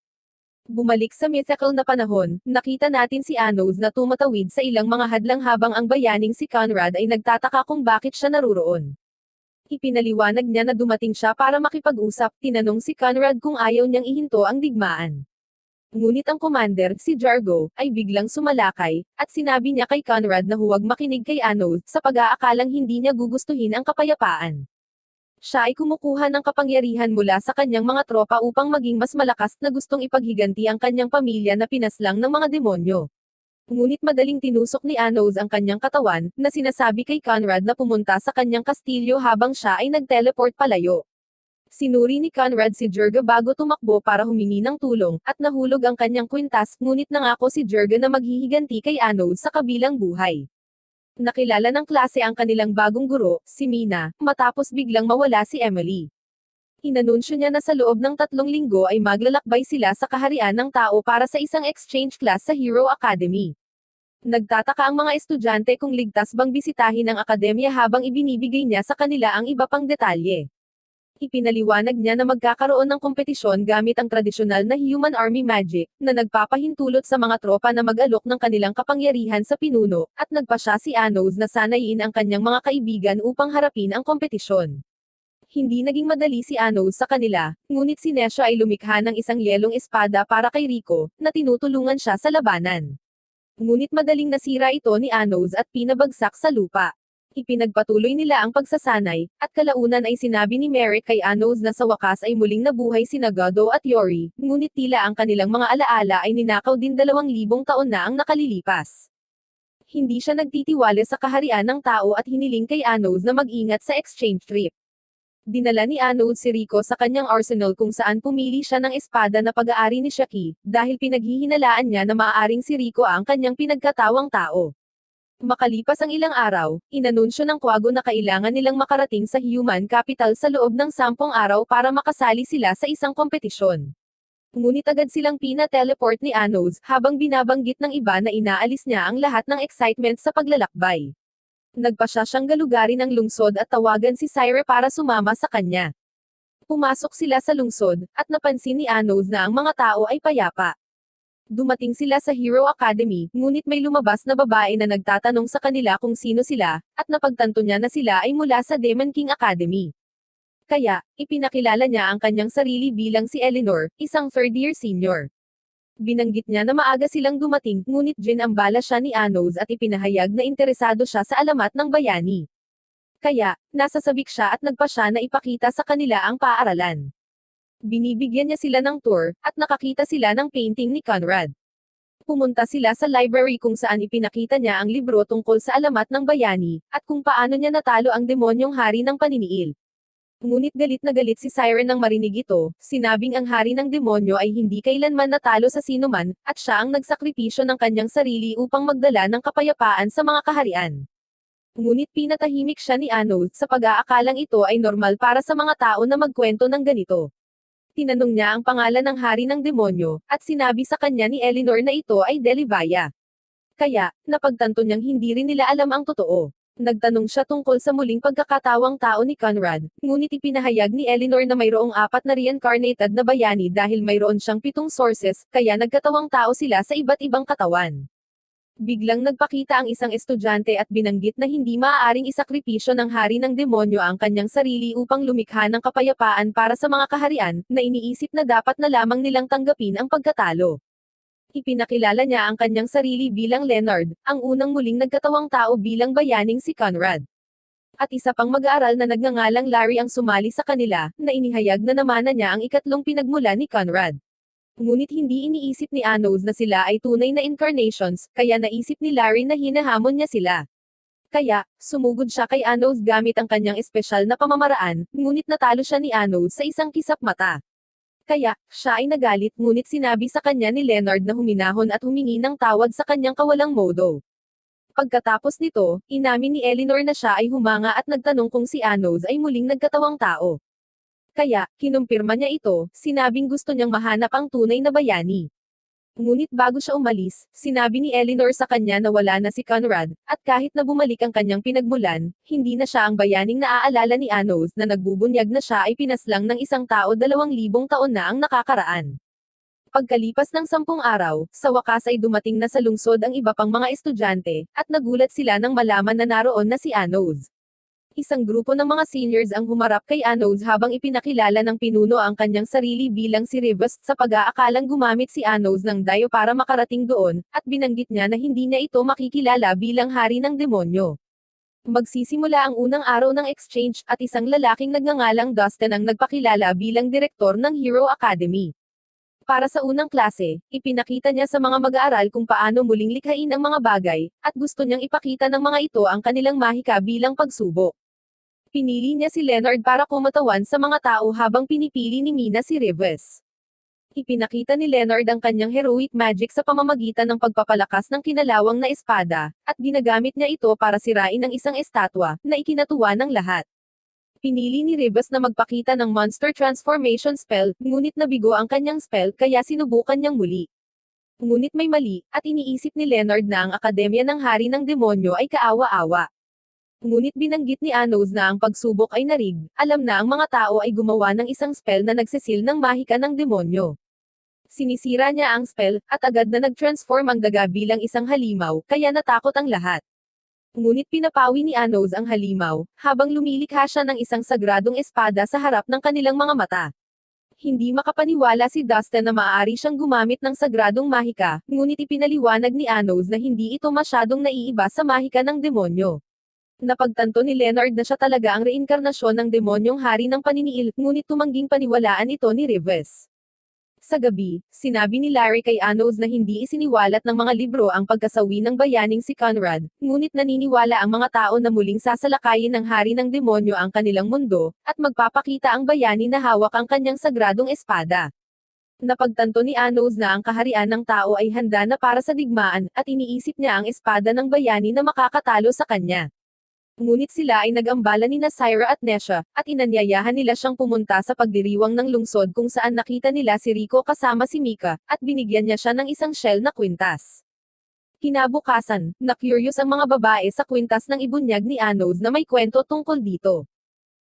Bumalik sa mythical na panahon, nakita natin si Anos na tumatawid sa ilang mga hadlang habang ang bayaning si Conrad ay nagtataka kung bakit siya naruroon. Ipinaliwanag niya na dumating siya para makipag-usap, tinanong si Conrad kung ayaw niyang ihinto ang digmaan. Ngunit ang commander, si Jargo, ay biglang sumalakay, at sinabi niya kay Conrad na huwag makinig kay Anos sa pag-aakalang hindi niya gugustuhin ang kapayapaan. Siya ay kumukuha ng kapangyarihan mula sa kanyang mga tropa upang maging mas malakas na gustong ipaghiganti ang kanyang pamilya na pinaslang ng mga demonyo. Ngunit madaling tinusok ni Anos ang kanyang katawan, na sinasabi kay Conrad na pumunta sa kanyang kastilyo habang siya ay nag-teleport palayo. Sinuri ni Conrad si Jurga bago tumakbo para humingi ng tulong, at nahulog ang kanyang kwintas, ngunit nangako si Jurga na maghihiganti kay Anos sa kabilang buhay. Nakilala ng klase ang kanilang bagong guro, si Mina, matapos biglang mawala si Emily. Inanunsyo niya na sa loob ng 3 linggo ay maglalakbay sila sa kaharian ng tao para sa isang exchange class sa Hero Academy. Nagtataka ang mga estudyante kung ligtas bang bisitahin ang akademya habang ibinibigay niya sa kanila ang iba pang detalye. Ipinaliwanag niya na magkakaroon ng kompetisyon gamit ang tradisyonal na human army magic, na nagpapahintulot sa mga tropa na mag-alok ng kanilang kapangyarihan sa pinuno, at nagpasya si Anos na sanayin ang kanyang mga kaibigan upang harapin ang kompetisyon. Hindi naging madali si Anos sa kanila, ngunit si Nesha ay lumikha ng isang yelong espada para kay Rico, na tinutulungan siya sa labanan. Ngunit madaling nasira ito ni Anos at pinabagsak sa lupa. Ipinagpatuloy nila ang pagsasanay, at kalaunan ay sinabi ni Merrick kay Anos na sa wakas ay muling nabuhay sina Godo at Yori, ngunit tila ang kanilang mga alaala ay ninakaw din 2,000 taon na ang nakalilipas. Hindi siya nagtitiwala sa kaharian ng tao at hiniling kay Anos na mag-ingat sa exchange trip. Dinala ni Anos si Rico sa kanyang arsenal kung saan pumili siya ng espada na pag-aari ni Shaki, dahil pinaghihinalaan niya na maaaring si Rico ang kanyang pinagkatawang tao. Makalipas ang ilang araw, inanunsyo ng Quago na kailangan nilang makarating sa human capital sa loob ng 10 araw para makasali sila sa isang kompetisyon. Ngunit agad silang pina-teleport ni Anos, habang binabanggit ng iba na inaalis niya ang lahat ng excitement sa paglalakbay. Nagpasya siyang galugarin ang lungsod at tawagan si Syre para sumama sa kanya. Pumasok sila sa lungsod, at napansin ni Anos na ang mga tao ay payapa. Dumating sila sa Hero Academy, ngunit may lumabas na babae na nagtatanong sa kanila kung sino sila, at napagtanto niya na sila ay mula sa Demon King Academy. Kaya, ipinakilala niya ang kanyang sarili bilang si Eleanor, isang third-year senior. Binanggit niya na maaga silang dumating, ngunit ginambala siya ni Anos at ipinahayag na interesado siya sa alamat ng bayani. Kaya, nasasabik siya at nagpasya na ipakita sa kanila ang paaralan. Binibigyan niya sila ng tour, at nakakita sila ng painting ni Conrad. Pumunta sila sa library kung saan ipinakita niya ang libro tungkol sa alamat ng bayani, at kung paano niya natalo ang demonyong hari ng paniniil. Ngunit galit na galit si Siren nang marinig ito, sinabing ang hari ng demonyo ay hindi kailanman natalo sa sinuman, at siya ang nagsakripisyo ng kanyang sarili upang magdala ng kapayapaan sa mga kaharian. Ngunit pinatahimik siya ni Ano sa pag-aakalang ito ay normal para sa mga tao na magkwento ng ganito. Tinanong niya ang pangalan ng hari ng demonyo, at sinabi sa kanya ni Eleanor na ito ay Delivaya. Kaya, napagtanto niyang hindi rin nila alam ang totoo. Nagtanong siya tungkol sa muling pagkakatawang tao ni Conrad, ngunit ipinahayag ni Eleanor na mayroong 4 na reincarnated na bayani dahil mayroon siyang 7 sources, kaya nagkatawang tao sila sa iba't ibang katawan. Biglang nagpakita ang isang estudyante at binanggit na hindi maaaring isakripisyo ng hari ng demonyo ang kanyang sarili upang lumikha ng kapayapaan para sa mga kaharian, na iniisip na dapat na lamang nilang tanggapin ang pagkatalo. Ipinakilala niya ang kanyang sarili bilang Leonard, ang unang muling nagkatawang tao bilang bayaning si Conrad. At isa pang mag-aaral na nagngangalang Larry ang sumali sa kanila, na inihayag na namana niya ang ikatlong pinagmula ni Conrad. Ngunit hindi iniisip ni Anos na sila ay tunay na incarnations, kaya naisip ni Larry na hinahamon niya sila. Kaya, sumugod siya kay Anos gamit ang kanyang espesyal na pamamaraan, ngunit natalo siya ni Anos sa isang kisap mata. Kaya, siya ay nagalit ngunit sinabi sa kanya ni Leonard na huminahon at humingi ng tawad sa kanyang kawalang modo. Pagkatapos nito, inamin ni Eleanor na siya ay humanga at nagtanong kung si Anos ay muling nagkatawang tao. Kaya, kinumpirma niya ito, sinabing gusto niyang mahanap ang tunay na bayani. Ngunit bago siya umalis, sinabi ni Eleanor sa kanya na wala na si Conrad, at kahit na bumalik ang kanyang pinagmulan, hindi na siya ang bayaning naaalala ni Anos na nagbubunyag na siya ay pinaslang ng isang tao 2,000 taon na ang nakakaraan. Pagkalipas ng 10 araw, sa wakas ay dumating na sa lungsod ang iba pang mga estudyante, at nagulat sila nang malaman na naroon na si Anos. Isang grupo ng mga seniors ang humarap kay Anos habang ipinakilala ng pinuno ang kanyang sarili bilang si Rivas sa pag-aakalang gumamit si Anos ng dayo para makarating doon, at binanggit niya na hindi niya ito makikilala bilang hari ng demonyo. Magsisimula ang unang araw ng exchange, at isang lalaking nagngangalang Dustin ang nagpakilala bilang direktor ng Hero Academy. Para sa unang klase, ipinakita niya sa mga mag-aaral kung paano muling likhain ang mga bagay, at gusto niyang ipakita ng mga ito ang kanilang mahika bilang pagsubok. Pinili niya si Leonard para kumatawan sa mga tao habang pinipili ni Mina si Rivas. Ipinakita ni Leonard ang kanyang heroic magic sa pamamagitan ng pagpapalakas ng kinalawang na espada, at ginagamit niya ito para sirain ang isang estatwa, na ikinatuwa ng lahat. Pinili ni Rivas na magpakita ng monster transformation spell, ngunit nabigo ang kanyang spell kaya sinubukan niyang muli. Ngunit may mali, at iniisip ni Leonard na ang Akademya ng Hari ng Demonyo ay kaawa-awa. Ngunit binanggit ni Anos na ang pagsubok ay narig, alam na ang mga tao ay gumawa ng isang spell na nagsisil ng mahika ng demonyo. Sinisira niya ang spell, at agad na nag-transform ang daga bilang isang halimaw, kaya natakot ang lahat. Ngunit pinapawi ni Anos ang halimaw, habang lumilikha siya ng isang sagradong espada sa harap ng kanilang mga mata. Hindi makapaniwala si Dustin na maaari siyang gumamit ng sagradong mahika, ngunit ipinaliwanag ni Anos na hindi ito masyadong naiiba sa mahika ng demonyo. Napagtanto ni Leonard na siya talaga ang reinkarnasyon ng demonyong hari ng paniniil, ngunit tumangging paniwalaan ito ni Rivas. Sa gabi, sinabi ni Larry kay Anos na hindi isiniwalat ng mga libro ang pagkasawi ng bayaning si Conrad, ngunit naniniwala ang mga tao na muling sasalakayin ng hari ng demonyo ang kanilang mundo, at magpapakita ang bayani na hawak ang kanyang sagradong espada. Napagtanto ni Anos na ang kaharian ng tao ay handa na para sa digmaan, at iniisip niya ang espada ng bayani na makakatalo sa kanya. Ngunit sila ay nag-ambala ni Syra at Nesha, at inanyayahan nila siyang pumunta sa pagdiriwang ng lungsod kung saan nakita nila si Rico kasama si Mika, at binigyan niya siya ng isang shell na kwintas. Kinabukasan, na-curious ang mga babae sa kwintas ng ibunyag ni Anos na may kwento tungkol dito.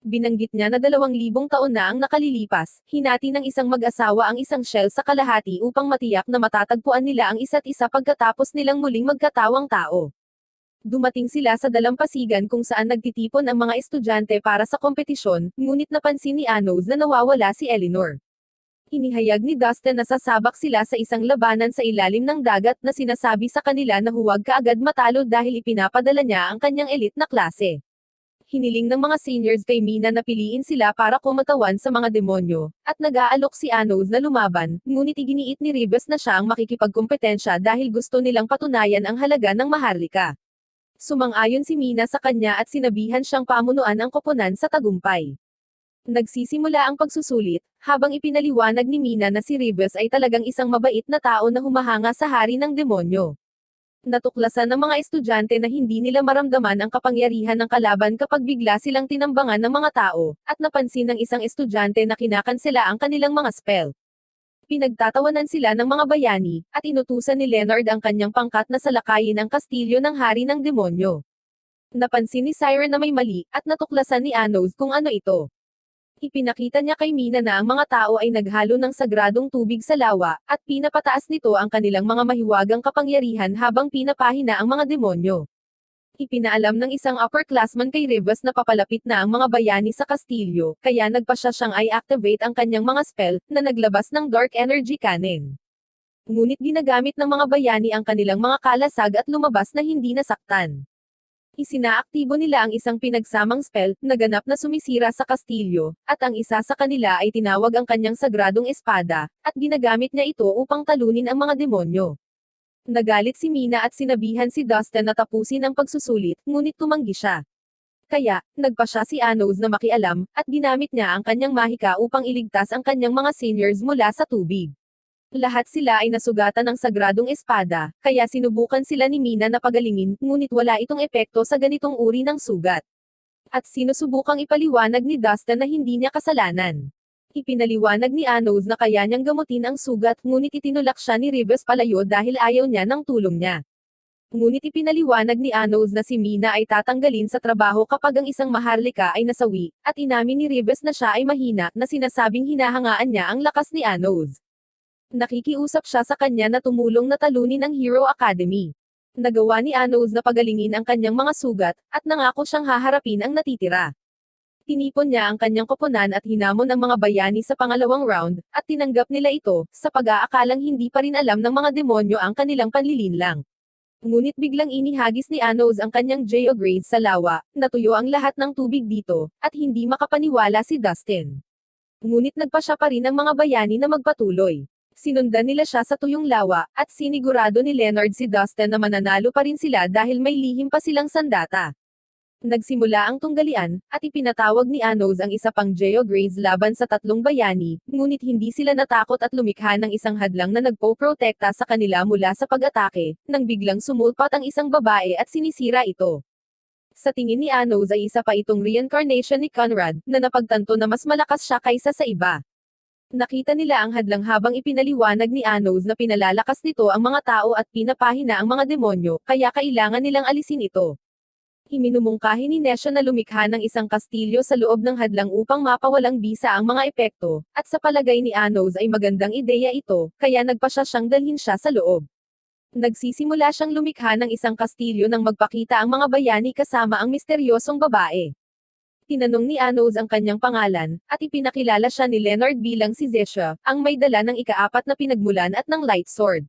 Binanggit niya na 2,000 taon na ang nakalilipas, hinati ng isang mag-asawa ang isang shell sa kalahati upang matiyak na matatagpuan nila ang isa't isa pagkatapos nilang muling magkatawang tao. Dumating sila sa dalampasigan kung saan nagtitipon ang mga estudyante para sa kompetisyon, ngunit napansin ni Anos na nawawala si Eleanor. Inihayag ni Dustin na sasabak sila sa isang labanan sa ilalim ng dagat na sinasabi sa kanila na huwag kaagad matalo dahil ipinapadala niya ang kanyang elite na klase. Hiniling ng mga seniors kay Mina na piliin sila para kumatawan sa mga demonyo, at nag-aalok si Anos na lumaban, ngunit iginiit ni Rivas na siya ang makikipagkompetensya dahil gusto nilang patunayan ang halaga ng maharlika. Sumang-ayon si Mina sa kanya at sinabihan siyang pamunuan ang koponan sa tagumpay. Nagsisimula ang pagsusulit, habang ipinaliwanag ni Mina na si Rivas ay talagang isang mabait na tao na humahanga sa hari ng demonyo. Natuklasan ng mga estudyante na hindi nila maramdaman ang kapangyarihan ng kalaban kapag bigla silang tinambangan ng mga tao, at napansin ng isang estudyante na kinakansela ang kanilang mga spell. Pinagtatawanan sila ng mga bayani, at inutusan ni Leonard ang kanyang pangkat na salakayin ang kastilyo ng hari ng demonyo. Napansin ni Siren na may mali, at natuklasan ni Anos kung ano ito. Ipinakita niya kay Mina na ang mga tao ay naghalo ng sagradong tubig sa lawa, at pinapataas nito ang kanilang mga mahiwagang kapangyarihan habang pinapahina ang mga demonyo. Ipinaalam ng isang upperclassman kay Rivas na papalapit na ang mga bayani sa kastilyo, kaya nagpa siya siyang i-activate ang kanyang mga spell, na naglabas ng Dark Energy Cannon. Ngunit ginagamit ng mga bayani ang kanilang mga kalasag at lumabas na hindi nasaktan. Isinaaktibo nila ang isang pinagsamang spell, na ganap na sumisira sa kastilyo, at ang isa sa kanila ay tinawag ang kanyang sagradong espada, at ginagamit niya ito upang talunin ang mga demonyo. Nagalit si Mina at sinabihan si Dustin na tapusin ang pagsusulit, ngunit tumanggi siya. Kaya, nagpa siya si Anos na makialam, at ginamit niya ang kanyang mahika upang iligtas ang kanyang mga seniors mula sa tubig. Lahat sila ay nasugatan ng sagradong espada, kaya sinubukan sila ni Mina na pagalingin, ngunit wala itong epekto sa ganitong uri ng sugat. At sinusubukang ipaliwanag ni Dustin na hindi niya kasalanan. Ipinaliwanag ni Anos na kaya niyang gamutin ang sugat, ngunit itinulak siya ni Rivas palayo dahil ayaw niya ng tulong niya. Ngunit ipinaliwanag ni Anos na si Mina ay tatanggalin sa trabaho kapag ang isang maharlika ay nasawi, at inamin ni Rivas na siya ay mahina, na sinasabing hinahangaan niya ang lakas ni Anos. Nakikiusap siya sa kanya na tumulong na talunin ang Hero Academy. Nagawa ni Anos na pagalingin ang kanyang mga sugat, at nangako siyang haharapin ang natitira. Tinipon niya ang kanyang koponan at hinamon ang mga bayani sa pangalawang round, at tinanggap nila ito, sa pag-aakalang hindi pa rin alam ng mga demonyo ang kanilang panlilinlang. Ngunit biglang inihagis ni Anos ang kanyang Geograze sa lawa, natuyo ang lahat ng tubig dito, at hindi makapaniwala si Dustin. Ngunit nagpa siya pa rin ang mga bayani na magpatuloy. Sinundan nila siya sa tuyong lawa, at sinigurado ni Leonard si Dustin na mananalo pa rin sila dahil may lihim pa silang sandata. Nagsimula ang tunggalian, at ipinatawag ni Anos ang isa pang Geograze laban sa tatlong bayani, ngunit hindi sila natakot at lumikha ng isang hadlang na nagpo-protekta sa kanila mula sa pag-atake, nang biglang sumulpat ang isang babae at sinisira ito. Sa tingin ni Anos ay isa pa itong reincarnation ni Conrad, na napagtanto na mas malakas siya kaysa sa iba. Nakita nila ang hadlang habang ipinaliwanag ni Anos na pinalalakas nito ang mga tao at pinapahina ang mga demonyo, kaya kailangan nilang alisin ito. Iminumungkahi ni Nesha na lumikha ng isang kastilyo sa loob ng hadlang upang mapawalang bisa ang mga epekto, at sa palagay ni Anos ay magandang ideya ito, kaya nagpa siya siyang dalhin siya sa loob. Nagsisimula siyang lumikha ng isang kastilyo nang magpakita ang mga bayani kasama ang misteryosong babae. Tinanong ni Anos ang kanyang pangalan, at ipinakilala siya ni Leonard bilang si Zesha, ang may dala ng ika-4 na pinagmulan at ng light sword.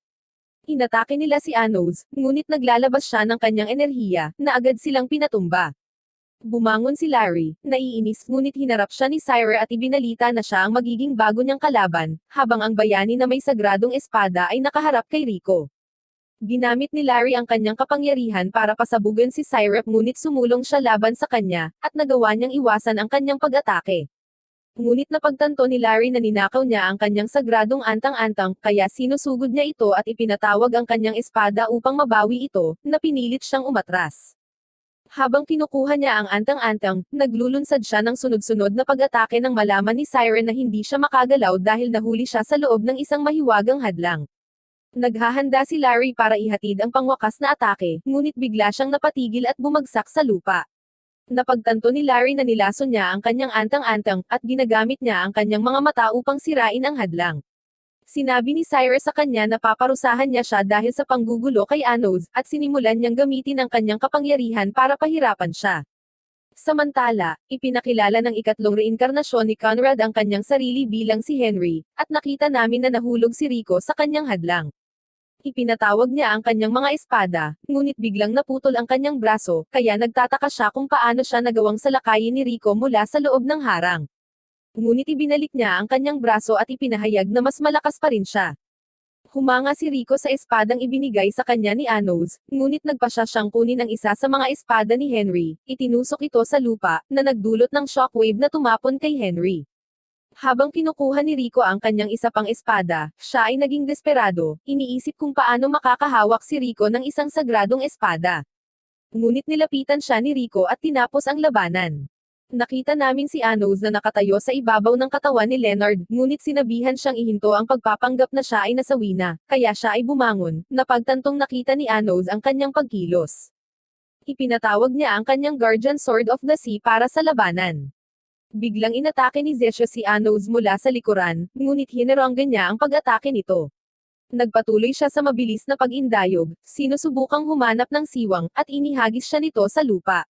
Inatake nila si Anos, ngunit naglalabas siya ng kanyang enerhiya, na agad silang pinatumba. Bumangon si Larry, naiinis, ngunit hinarap siya ni Syra at ibinalita na siya ang magiging bago niyang kalaban, habang ang bayani na may sagradong espada ay nakaharap kay Rico. Ginamit ni Larry ang kanyang kapangyarihan para pasabugan si Syrup, ngunit sumulong siya laban sa kanya, at nagawa niyang iwasan ang kanyang pag-atake. Ngunit napagtanto ni Larry na ninakaw niya ang kanyang sagradong antang-antang, kaya sinusugod niya ito at ipinatawag ang kanyang espada upang mabawi ito, na pinilit siyang umatras. Habang kinukuha niya ang antang-antang, naglulunsad siya ng sunod-sunod na pag-atake nang malaman ni Siren na hindi siya makagalaw dahil nahuli siya sa loob ng isang mahiwagang hadlang. Naghahanda si Larry para ihatid ang pangwakas na atake, ngunit bigla siyang napatigil at bumagsak sa lupa. Napagtanto ni Larry na nilason niya ang kanyang antang-antang, at ginagamit niya ang kanyang mga mata upang sirain ang hadlang. Sinabi ni Cyrus sa kanya na paparusahan niya siya dahil sa panggugulo kay Anos, at sinimulan niyang gamitin ang kanyang kapangyarihan para pahirapan siya. Samantala, ipinakilala ng ikatlong reinkarnasyon ni Conrad ang kanyang sarili bilang si Henry, at nakita namin na nahulog si Rico sa kanyang hadlang. Ipinatawag niya ang kanyang mga espada, ngunit biglang naputol ang kanyang braso, kaya nagtataka siya kung paano siya nagawang salakayin ni Rico mula sa loob ng harang. Ngunit ibinalik niya ang kanyang braso at ipinahayag na mas malakas pa rin siya. Humanga si Rico sa espadang ibinigay sa kanya ni Anos, ngunit nagpasya siyang kunin ang isa sa mga espada ni Henry, itinusok ito sa lupa, na nagdulot ng shockwave na tumapon kay Henry. Habang kinukuha ni Rico ang kanyang isa pang espada, siya ay naging desperado, iniisip kung paano makakahawak si Rico ng isang sagradong espada. Ngunit nilapitan siya ni Rico at tinapos ang labanan. Nakita namin si Anos na nakatayo sa ibabaw ng katawan ni Leonard, ngunit sinabihan siyang ihinto ang pagpapanggap na siya ay nasawi na, kaya siya ay bumangon, napagtantong nakita ni Anos ang kanyang pagkilos. Ipinatawag niya ang kanyang Guardian Sword of the Sea para sa labanan. Biglang inatake ni Zesha si Anos mula sa likuran, ngunit hineronggan niya ang pag-atake nito. Nagpatuloy siya sa mabilis na pag-indayog, sinusubukang humanap ng siwang, at inihagis siya nito sa lupa.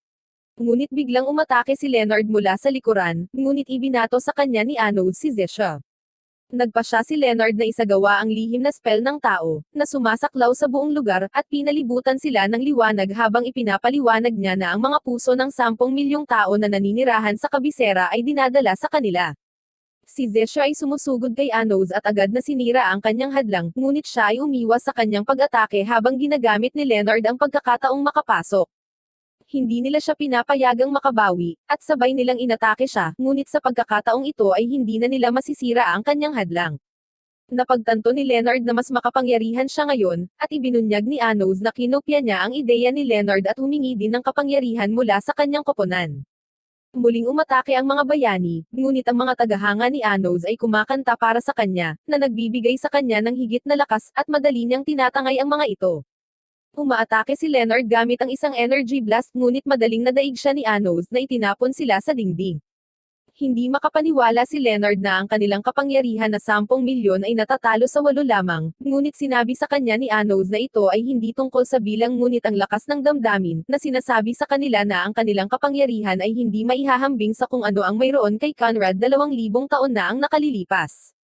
Ngunit biglang umatake si Leonard mula sa likuran, ngunit ibinato sa kanya ni Anos si Zesha. Nagpasya si Leonard na isagawa ang lihim na spell ng tao, na sumasaklaw sa buong lugar, at pinalibutan sila ng liwanag habang ipinapaliwanag niya na ang mga puso ng 10 milyong tao na naninirahan sa kabisera ay dinadala sa kanila. Si Zesha ay sumusugod kay Anos at agad na sinira ang kanyang hadlang, ngunit siya ay umiwas sa kanyang pag-atake habang ginagamit ni Leonard ang pagkakataong makapasok. Hindi nila siya pinapayagang makabawi, at sabay nilang inatake siya, ngunit sa pagkakataong ito ay hindi na nila masisira ang kanyang hadlang. Napagtanto ni Leonard na mas makapangyarihan siya ngayon, at ibinunyag ni Anos na kinopya niya ang ideya ni Leonard at humingi din ng kapangyarihan mula sa kanyang koponan. Muling umatake ang mga bayani, ngunit ang mga tagahanga ni Anos ay kumakanta para sa kanya, na nagbibigay sa kanya ng higit na lakas, at madali niyang tinatangay ang mga ito. Umaatake si Leonard gamit ang isang energy blast ngunit madaling nadaig siya ni Anos na itinapon sila sa dingding. Hindi makapaniwala si Leonard na ang kanilang kapangyarihan na 10 milyon ay natatalo sa 8 lamang, ngunit sinabi sa kanya ni Anos na ito ay hindi tungkol sa bilang ngunit ang lakas ng damdamin, na sinasabi sa kanila na ang kanilang kapangyarihan ay hindi maihahambing sa kung ano ang mayroon kay Conrad 2,000 taon na ang nakalilipas.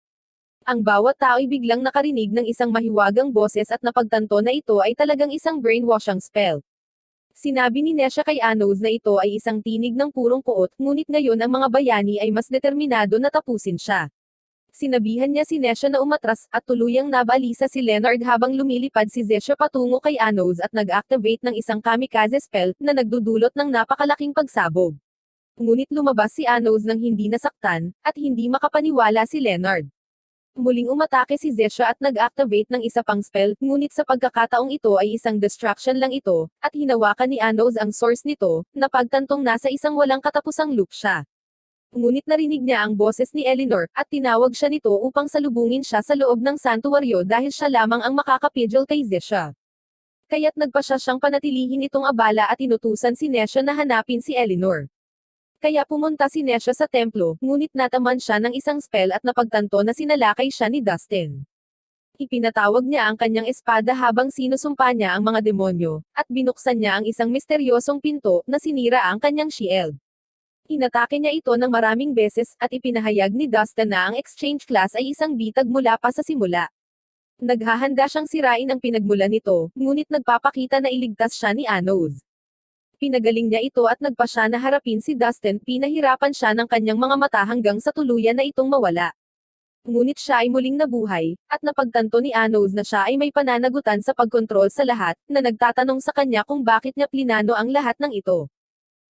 Ang bawat tao ay biglang nakarinig ng isang mahiwagang boses at napagtanto na ito ay talagang isang brainwashing spell. Sinabi ni Nesha kay Anos na ito ay isang tinig ng purong puot, ngunit ngayon ang mga bayani ay mas determinado na tapusin siya. Sinabihan niya si Nesha na umatras, at tuluyang nabalisa si Leonard habang lumilipad si Zesha patungo kay Anos at nag-activate ng isang kamikaze spell, na nagdudulot ng napakalaking pagsabog. Ngunit lumabas si Anos nang hindi nasaktan, at hindi makapaniwala si Leonard. Muling umatake si Zesha at nag-activate ng isa pang spell, ngunit sa pagkakataong ito ay isang distraction lang ito, at hinawakan ni Anos ang source nito, na pagtantong nasa isang walang katapusang loop siya. Ngunit narinig niya ang boses ni Eleanor, at tinawag siya nito upang salubungin siya sa loob ng santuwaryo dahil siya lamang ang makakapigil kay Zesha. Kaya't nagpasya siyang panatilihin itong abala at inutusan si Nesha na hanapin si Eleanor. Kaya pumunta si Nesha sa templo, ngunit nataman siya ng isang spell at napagtanto na sinalakay siya ni Dustin. Ipinatawag niya ang kanyang espada habang sinusumpa niya ang mga demonyo, at binuksan niya ang isang misteryosong pinto, na sinira ang kanyang shield. Inatake niya ito ng maraming beses, at ipinahayag ni Dustin na ang exchange class ay isang bitag mula pa sa simula. Naghahanda siyang sirain ang pinagmulan nito, ngunit nagpapakita na iligtas siya ni Anos. Pinagaling niya ito at nagpasya na harapin si Dustin, pinahirapan siya ng kanyang mga mata hanggang sa tuluyan na itong mawala. Ngunit siya ay muling nabuhay, at napagtanto ni Anos na siya ay may pananagutan sa pagkontrol sa lahat, na nagtatanong sa kanya kung bakit niya plinano ang lahat ng ito.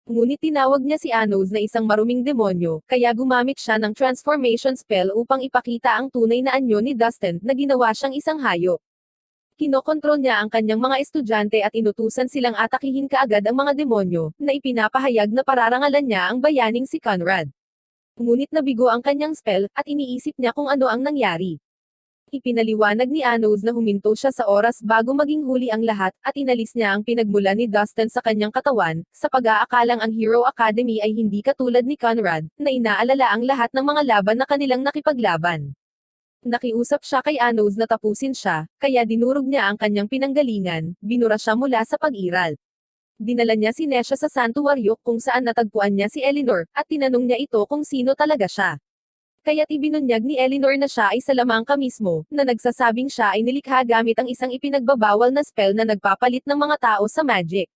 Ngunit tinawag niya si Anos na isang maruming demonyo, kaya gumamit siya ng transformation spell upang ipakita ang tunay na anyo ni Dustin, na ginawa siyang isang hayop. Kinokontrol niya ang kanyang mga estudyante at inutusan silang atakihin kaagad ang mga demonyo, na ipinapahayag na pararangalan niya ang bayaning si Conrad. Ngunit nabigo ang kanyang spell, at iniisip niya kung ano ang nangyari. Ipinaliwanag ni Anos na huminto siya sa oras bago maging huli ang lahat, at inalis niya ang pinagmula ni Dustin sa kanyang katawan, sa pag-aakalang ang Hero Academy ay hindi katulad ni Conrad, na inaalala ang lahat ng mga laban na kanilang nakipaglaban. Nakiusap siya kay Anos na tapusin siya, kaya dinurog niya ang kanyang pinanggalingan, binura siya mula sa pag-iral. Dinala niya si Nesha sa santuwaryo kung saan natagpuan niya si Eleanor, at tinanong niya ito kung sino talaga siya. Kaya't ibinunyag ni Eleanor na siya ay Salamangka mismo, na nagsasabing siya ay nilikha gamit ang isang ipinagbabawal na spell na nagpapalit ng mga tao sa magic.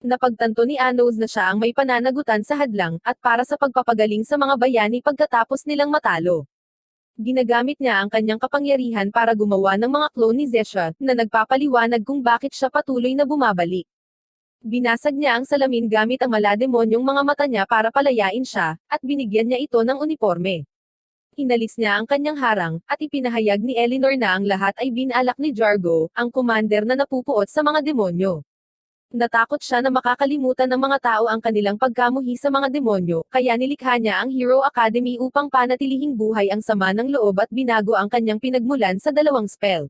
Napagtanto ni Anos na siya ang may pananagutan sa hadlang, at para sa pagpapagaling sa mga bayani pagkatapos nilang matalo. Ginagamit niya ang kanyang kapangyarihan para gumawa ng mga clone ni Zesha, na nagpapaliwanag kung bakit siya patuloy na bumabalik. Binasag niya ang salamin gamit ang malademonyong mga mata niya para palayain siya, at binigyan niya ito ng uniforme. Inalis niya ang kanyang harang, at ipinahayag ni Eleanor na ang lahat ay binalak ni Jargo, ang commander na napupuot sa mga demonyo. Natakot siya na makakalimutan ng mga tao ang kanilang pagkamuhi sa mga demonyo, kaya nilikha niya ang Hero Academy upang panatilihing buhay ang sama ng loob at binago ang kanyang pinagmulan sa dalawang spell.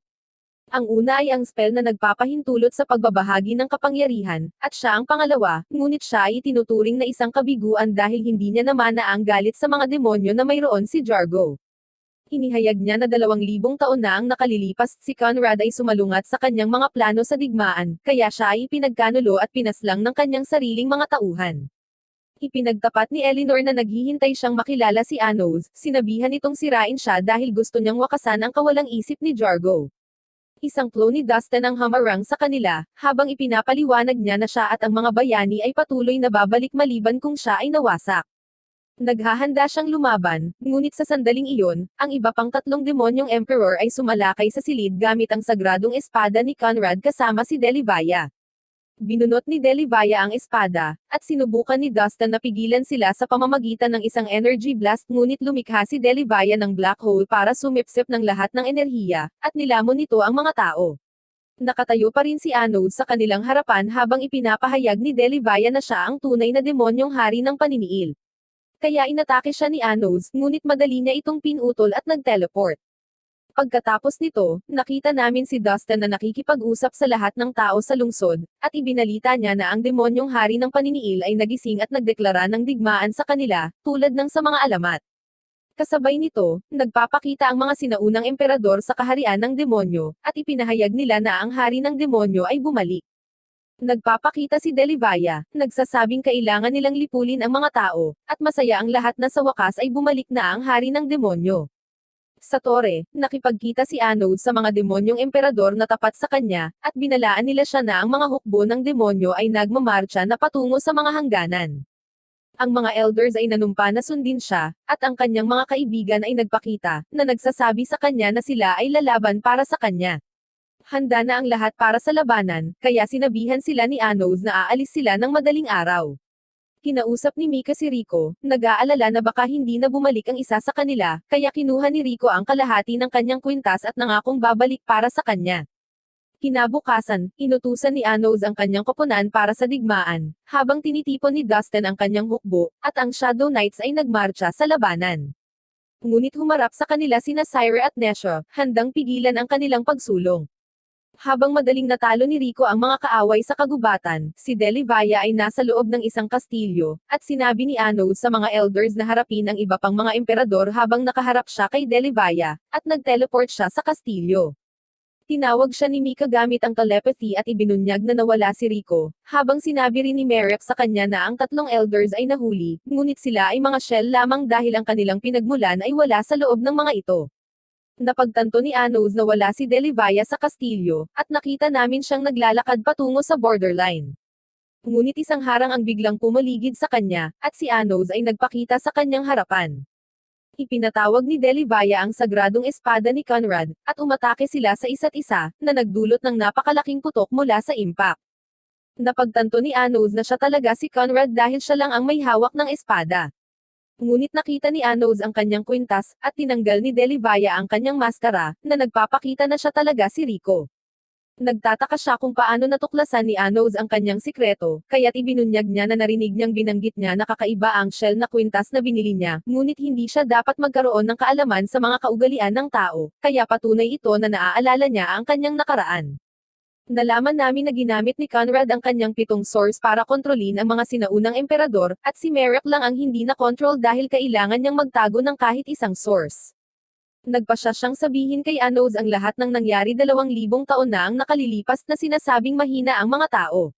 Ang una ay ang spell na nagpapahintulot sa pagbabahagi ng kapangyarihan, at siya ang pangalawa, ngunit siya ay itinuturing na isang kabiguan dahil hindi niya namana ang galit sa mga demonyo na mayroon si Jargo. Inihayag niya na 2,000 taon na ang nakalilipas, si Conrad ay sumalungat sa kanyang mga plano sa digmaan, kaya siya ay pinagkanulo at pinaslang ng kanyang sariling mga tauhan. Ipinagtapat ni Eleanor na naghihintay siyang makilala si Anos, sinabihan itong sirain siya dahil gusto niyang wakasan ang kawalang isip ni Jargo. Isang clone ni Dustin ang hamarang sa kanila, habang ipinapaliwanag niya na siya at ang mga bayani ay patuloy na babalik maliban kung siya ay nawasak. Naghahanda siyang lumaban, ngunit sa sandaling iyon, ang iba pang 3 demonyong emperor ay sumalakay sa silid gamit ang sagradong espada ni Conrad kasama si Delivaya. Binunot ni Delivaya ang espada, at sinubukan ni Dustin na pigilan sila sa pamamagitan ng isang energy blast ngunit lumikha si Delivaya ng black hole para sumipsip ng lahat ng enerhiya, at nilamon nito ang mga tao. Nakatayo pa rin si Anos sa kanilang harapan habang ipinapahayag ni Delivaya na siya ang tunay na demonyong hari ng paniniil. Kaya inatake siya ni Anos, ngunit madali niya itong pinutol at nag-teleport. Pagkatapos nito, nakita namin si Dustin na nakikipag-usap sa lahat ng tao sa lungsod, at ibinalita niya na ang demonyong hari ng paniniil ay nagising at nagdeklara ng digmaan sa kanila, tulad ng sa mga alamat. Kasabay nito, nagpapakita ang mga sinaunang emperador sa kaharian ng demonyo, at ipinahayag nila na ang hari ng demonyo ay bumalik. Nagpapakita si Delivaya, nagsasabing kailangan nilang lipulin ang mga tao, at masaya ang lahat na sa wakas ay bumalik na ang hari ng demonyo. Sa tore, nakipagkita si Anos sa mga demonyong emperador na tapat sa kanya, at binalaan nila siya na ang mga hukbo ng demonyo ay nagmamarcha na patungo sa mga hangganan. Ang mga elders ay nanumpa na sundin siya, at ang kanyang mga kaibigan ay nagpakita, na nagsasabi sa kanya na sila ay lalaban para sa kanya. Handa na ang lahat para sa labanan, kaya sinabihan sila ni Anos na aalis sila ng madaling araw. Kinausap ni Mika si Rico, nag-aalala na baka hindi na bumalik ang isa sa kanila, kaya kinuha ni Rico ang kalahati ng kanyang kwintas at nangakong babalik para sa kanya. Kinabukasan, inutusan ni Anos ang kanyang koponan para sa digmaan, habang tinitipon ni Dustin ang kanyang hukbo, at ang Shadow Knights ay nagmarcha sa labanan. Ngunit humarap sa kanila sina Syra at Nesha, handang pigilan ang kanilang pagsulong. Habang madaling natalo ni Rico ang mga kaaway sa kagubatan, si Delivaya ay nasa loob ng isang kastilyo, at sinabi ni Anos sa mga elders na harapin ang iba pang mga emperador habang nakaharap siya kay Delivaya, at nag-teleport siya sa kastilyo. Tinawag siya ni Mika gamit ang telepathy at ibinunyag na nawala si Rico, habang sinabi rin ni Merrick sa kanya na ang 3 elders ay nahuli, ngunit sila ay mga shell lamang dahil ang kanilang pinagmulan ay wala sa loob ng mga ito. Napagtanto ni Anos na wala si Delivaya sa kastilyo, at nakita namin siyang naglalakad patungo sa borderline. Ngunit isang harang ang biglang pumaligid sa kanya, at si Anos ay nagpakita sa kanyang harapan. Ipinatawag ni Delivaya ang sagradong espada ni Conrad, at umatake sila sa isa't isa, na nagdulot ng napakalaking putok mula sa impact. Napagtanto ni Anos na siya talaga si Conrad dahil siya lang ang may hawak ng espada. Ngunit nakita ni Anos ang kanyang kwintas, at tinanggal ni Delivaya ang kanyang maskara, na nagpapakita na siya talaga si Rico. Nagtataka siya kung paano natuklasan ni Anos ang kanyang sikreto, kaya't ibinunyag niya na narinig niyang binanggit niya na kakaiba ang shell na kwintas na binili niya, ngunit hindi siya dapat magkaroon ng kaalaman sa mga kaugalian ng tao, kaya patunay ito na naaalala niya ang kanyang nakaraan. Nalaman namin na ginamit ni Conrad ang kanyang 7 source para kontrolin ang mga sinaunang emperador, at si Merrick lang ang hindi na-control dahil kailangan niyang magtago ng kahit isang source. Nagpasya siyang sabihin kay Anos ang lahat ng nangyari 2,000 taon na ang nakalilipas na sinasabing mahina ang mga tao.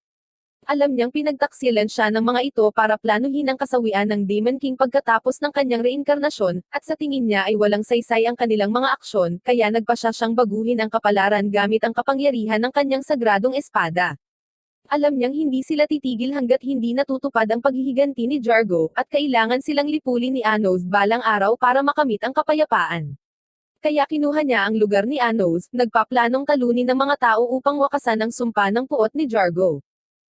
Alam niyang pinagtaksilan siya ng mga ito para planuhin ang kasawian ng Demon King pagkatapos ng kanyang reinkarnasyon, at sa tingin niya ay walang saysay ang kanilang mga aksyon, kaya nagpasya siyang baguhin ang kapalaran gamit ang kapangyarihan ng kanyang sagradong espada. Alam niyang hindi sila titigil hanggat hindi natutupad ang paghihiganti ni Jargo, at kailangan silang lipulin ni Anos balang araw para makamit ang kapayapaan. Kaya kinuha niya ang lugar ni Anos, nagpaplanong talunin ng mga tao upang wakasan ang sumpa ng puot ni Jargo.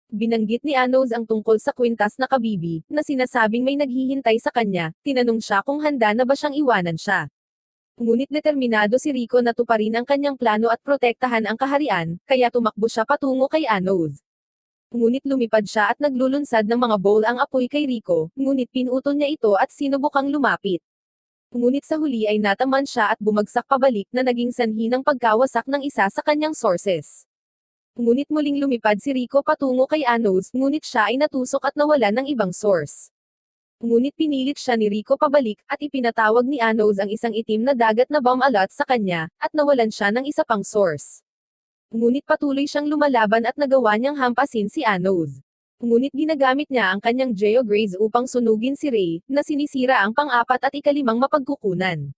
Binanggit ni Anos ang tungkol sa kwintas na kabibi, na sinasabing may naghihintay sa kanya, tinanong siya kung handa na ba siyang iwanan siya. Ngunit determinado si Rico na tuparin ang kanyang plano at protektahan ang kaharian, kaya tumakbo siya patungo kay Anos. Ngunit lumipad siya at naglulunsad ng mga bowl ang apoy kay Rico, ngunit pinutol niya ito at sinubukang lumapit. Ngunit sa huli ay nataman siya at bumagsak pabalik na naging sanhi ng pagkawasak ng isa sa kanyang sources. Ngunit muling lumipad si Rico patungo kay Anos, ngunit siya ay natusok at nawala ng ibang source. Ngunit pinilit siya ni Rico pabalik, at ipinatawag ni Anos ang isang itim na dagat na bomb alert sa kanya, at nawalan siya ng isa pang source. Ngunit patuloy siyang lumalaban at nagawa niyang hampasin si Anos. Ngunit ginagamit niya ang kanyang Geograze upang sunugin si Ray, na sinisira ang pang-apat at ikalimang mapagkukunan.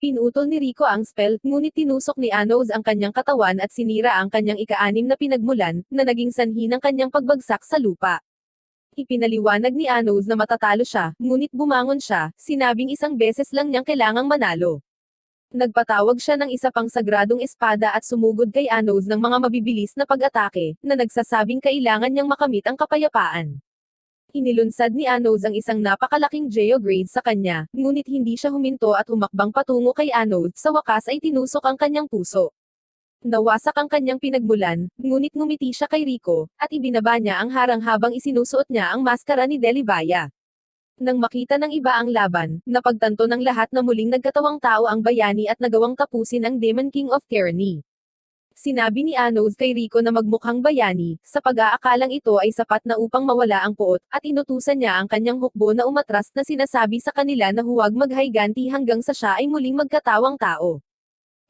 Pinutol ni Rico ang spell, ngunit tinusok ni Anos ang kanyang katawan at sinira ang kanyang ika-6 na pinagmulan, na naging sanhi ng kanyang pagbagsak sa lupa. Ipinaliwanag ni Anos na matatalo siya, ngunit bumangon siya, sinabing isang beses lang niyang kailangang manalo. Nagpatawag siya ng isa pang sagradong espada at sumugod kay Anos ng mga mabibilis na pag-atake, na nagsasabing kailangan niyang makamit ang kapayapaan. Inilunsad ni Anos ang isang napakalaking Geograze sa kanya, ngunit hindi siya huminto at umakbang patungo kay Anos, sa wakas ay tinusok ang kanyang puso. Nawasak ang kanyang pinagmulan, ngunit ngumiti siya kay Rico, at ibinaba niya ang harang habang isinusuot niya ang maskara ni Delibaya. Nang makita ng iba ang laban, napagtanto ng lahat na muling nagkatawang tao ang bayani at nagawang tapusin ang Demon King of Tyranny. Sinabi ni Anos kay Rico na magmukhang bayani, sa pag-aakalang ito ay sapat na upang mawala ang puot, at inutusan niya ang kanyang hukbo na umatras na sinasabi sa kanila na huwag maghayganti hanggang sa siya ay muling magkatawang tao.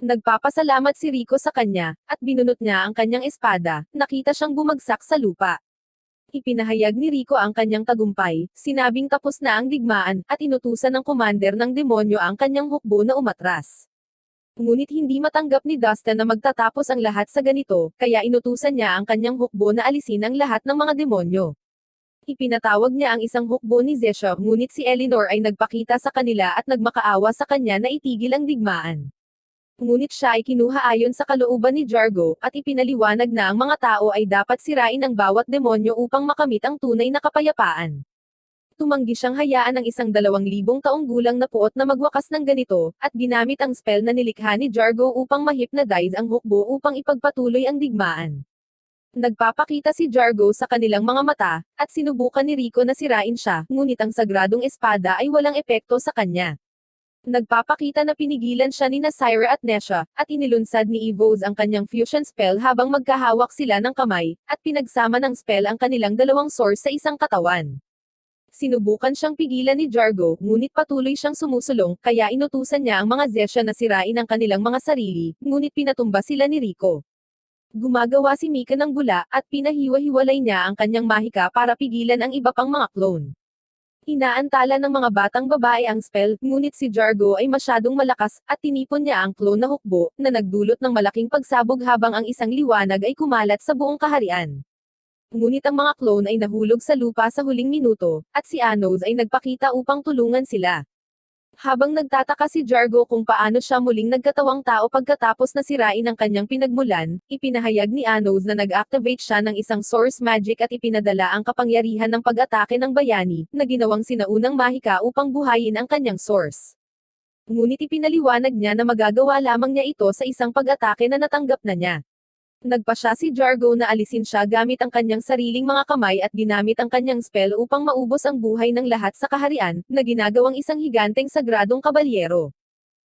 Nagpapasalamat si Rico sa kanya, at binunot niya ang kanyang espada, nakita siyang bumagsak sa lupa. Ipinahayag ni Rico ang kanyang tagumpay, sinabing tapos na ang digmaan, at inutusan ng commander ng demonyo ang kanyang hukbo na umatras. Ngunit hindi matanggap ni Dustin na magtatapos ang lahat sa ganito, kaya inutusan niya ang kanyang hukbo na alisin ang lahat ng mga demonyo. Ipinatawag niya ang isang hukbo ni Zesha, ngunit si Eleanor ay nagpakita sa kanila at nagmakaawa sa kanya na itigil ang digmaan. Ngunit siya ay kinuha ayon sa kalooban ni Jargo, at ipinaliwanag na ang mga tao ay dapat sirain ang bawat demonyo upang makamit ang tunay na kapayapaan. Tumanggi siyang hayaan ang isang 2,000 taong gulang na puot na magwakas ng ganito, at ginamit ang spell na nilikha ni Jargo upang ma-hypnotize ang hukbo upang ipagpatuloy ang digmaan. Nagpapakita si Jargo sa kanilang mga mata, at sinubukan ni Rico na sirain siya, ngunit ang sagradong espada ay walang epekto sa kanya. Nagpapakita na pinigilan siya ni Syra at Nesha, at inilunsad ni Evos ang kanyang fusion spell habang magkahawak sila ng kamay, at pinagsama ng spell ang kanilang dalawang source sa isang katawan. Sinubukan siyang pigilan ni Jargo, ngunit patuloy siyang sumusulong, kaya inutusan niya ang mga Zesha na sirain ang kanilang mga sarili, ngunit pinatumba sila ni Rico. Gumagawa si Mika ng bula, at pinahiwa-hiwalay niya ang kanyang mahika para pigilan ang iba pang mga clone. Inaantala ng mga batang babae ang spell, ngunit si Jargo ay masyadong malakas, at tinipon niya ang clone na hukbo, na nagdulot ng malaking pagsabog habang ang isang liwanag ay kumalat sa buong kaharian. Ngunit ang mga clone ay nahulog sa lupa sa huling minuto, at si Anos ay nagpakita upang tulungan sila. Habang nagtataka si Jargo kung paano siya muling nagkatawang tao pagkatapos na sirain ang kanyang pinagmulan, ipinahayag ni Anos na nag-activate siya ng isang source magic at ipinadala ang kapangyarihan ng pag-atake ng bayani, na ginawang sinaunang mahika upang buhayin ang kanyang source. Ngunit ipinaliwanag niya na magagawa lamang niya ito sa isang pag-atake na natanggap na niya. Nagpasya si Jargo na alisin siya gamit ang kanyang sariling mga kamay at ginamit ang kanyang spell upang maubos ang buhay ng lahat sa kaharian, na ginagawang isang higanteng sagradong kabalyero.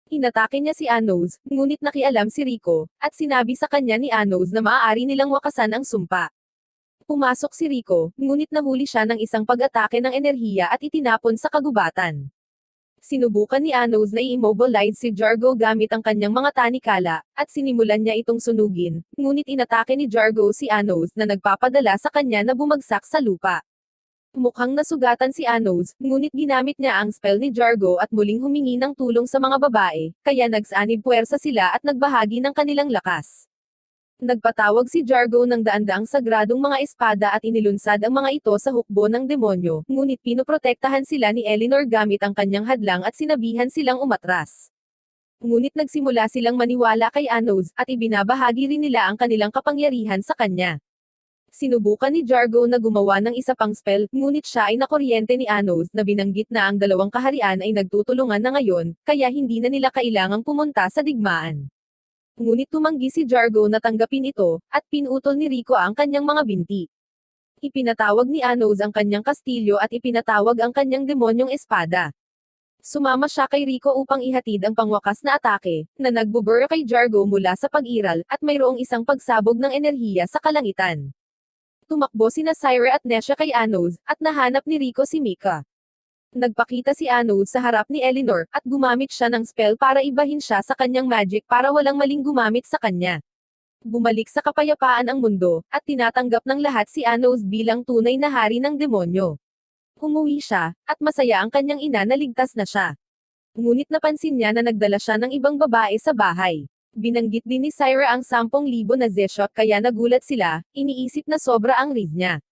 Inatake niya si Anos, ngunit nakialam si Rico, at sinabi sa kanya ni Anos na maaari nilang wakasan ang sumpa. Pumasok si Rico, ngunit nahuli siya ng isang pag-atake ng enerhiya at itinapon sa kagubatan. Sinubukan ni Anos na i-immobilize si Jargo gamit ang kanyang mga tanikala, at sinimulan niya itong sunugin, ngunit inatake ni Jargo si Anos na nagpapadala sa kanya na bumagsak sa lupa. Mukhang nasugatan si Anos, ngunit ginamit niya ang spell ni Jargo at muling humingi ng tulong sa mga babae, kaya nagsanib puwersa sila at nagbahagi ng kanilang lakas. Nagpatawag si Jargo ng daan-daang sagradong mga espada at inilunsad ang mga ito sa hukbo ng demonyo, ngunit pinoprotektahan sila ni Eleanor gamit ang kanyang hadlang at sinabihan silang umatras. Ngunit nagsimula silang maniwala kay Anos, at ibinabahagi rin nila ang kanilang kapangyarihan sa kanya. Sinubukan ni Jargo na gumawa ng isa pang spell, ngunit siya ay nakuryente ni Anos na binanggit na ang dalawang kaharian ay nagtutulungan na ngayon, kaya hindi na nila kailangang pumunta sa digmaan. Ngunit tumanggi si Jargo na tanggapin ito, at pinutol ni Rico ang kanyang mga binti. Ipinatawag ni Anos ang kanyang kastilyo at ipinatawag ang kanyang demonyong espada. Sumama siya kay Rico upang ihatid ang pangwakas na atake, na nagbubur kay Jargo mula sa pag-iral, at mayroong isang pagsabog ng enerhiya sa kalangitan. Tumakbo sina Syra at Nesha kay Anos, at nahanap ni Rico si Mika. Nagpakita si Anos sa harap ni Eleanor, at gumamit siya ng spell para ibahin siya sa kanyang magic para walang maling gumamit sa kanya. Bumalik sa kapayapaan ang mundo, at tinatanggap ng lahat si Anos bilang tunay na hari ng demonyo. Umuwi siya, at masaya ang kanyang ina na ligtas na siya. Ngunit napansin niya na nagdala siya ng ibang babae sa bahay. Binanggit din ni Syra ang 10,000 na Zeshot kaya nagulat sila, iniisip na sobra ang riz niya.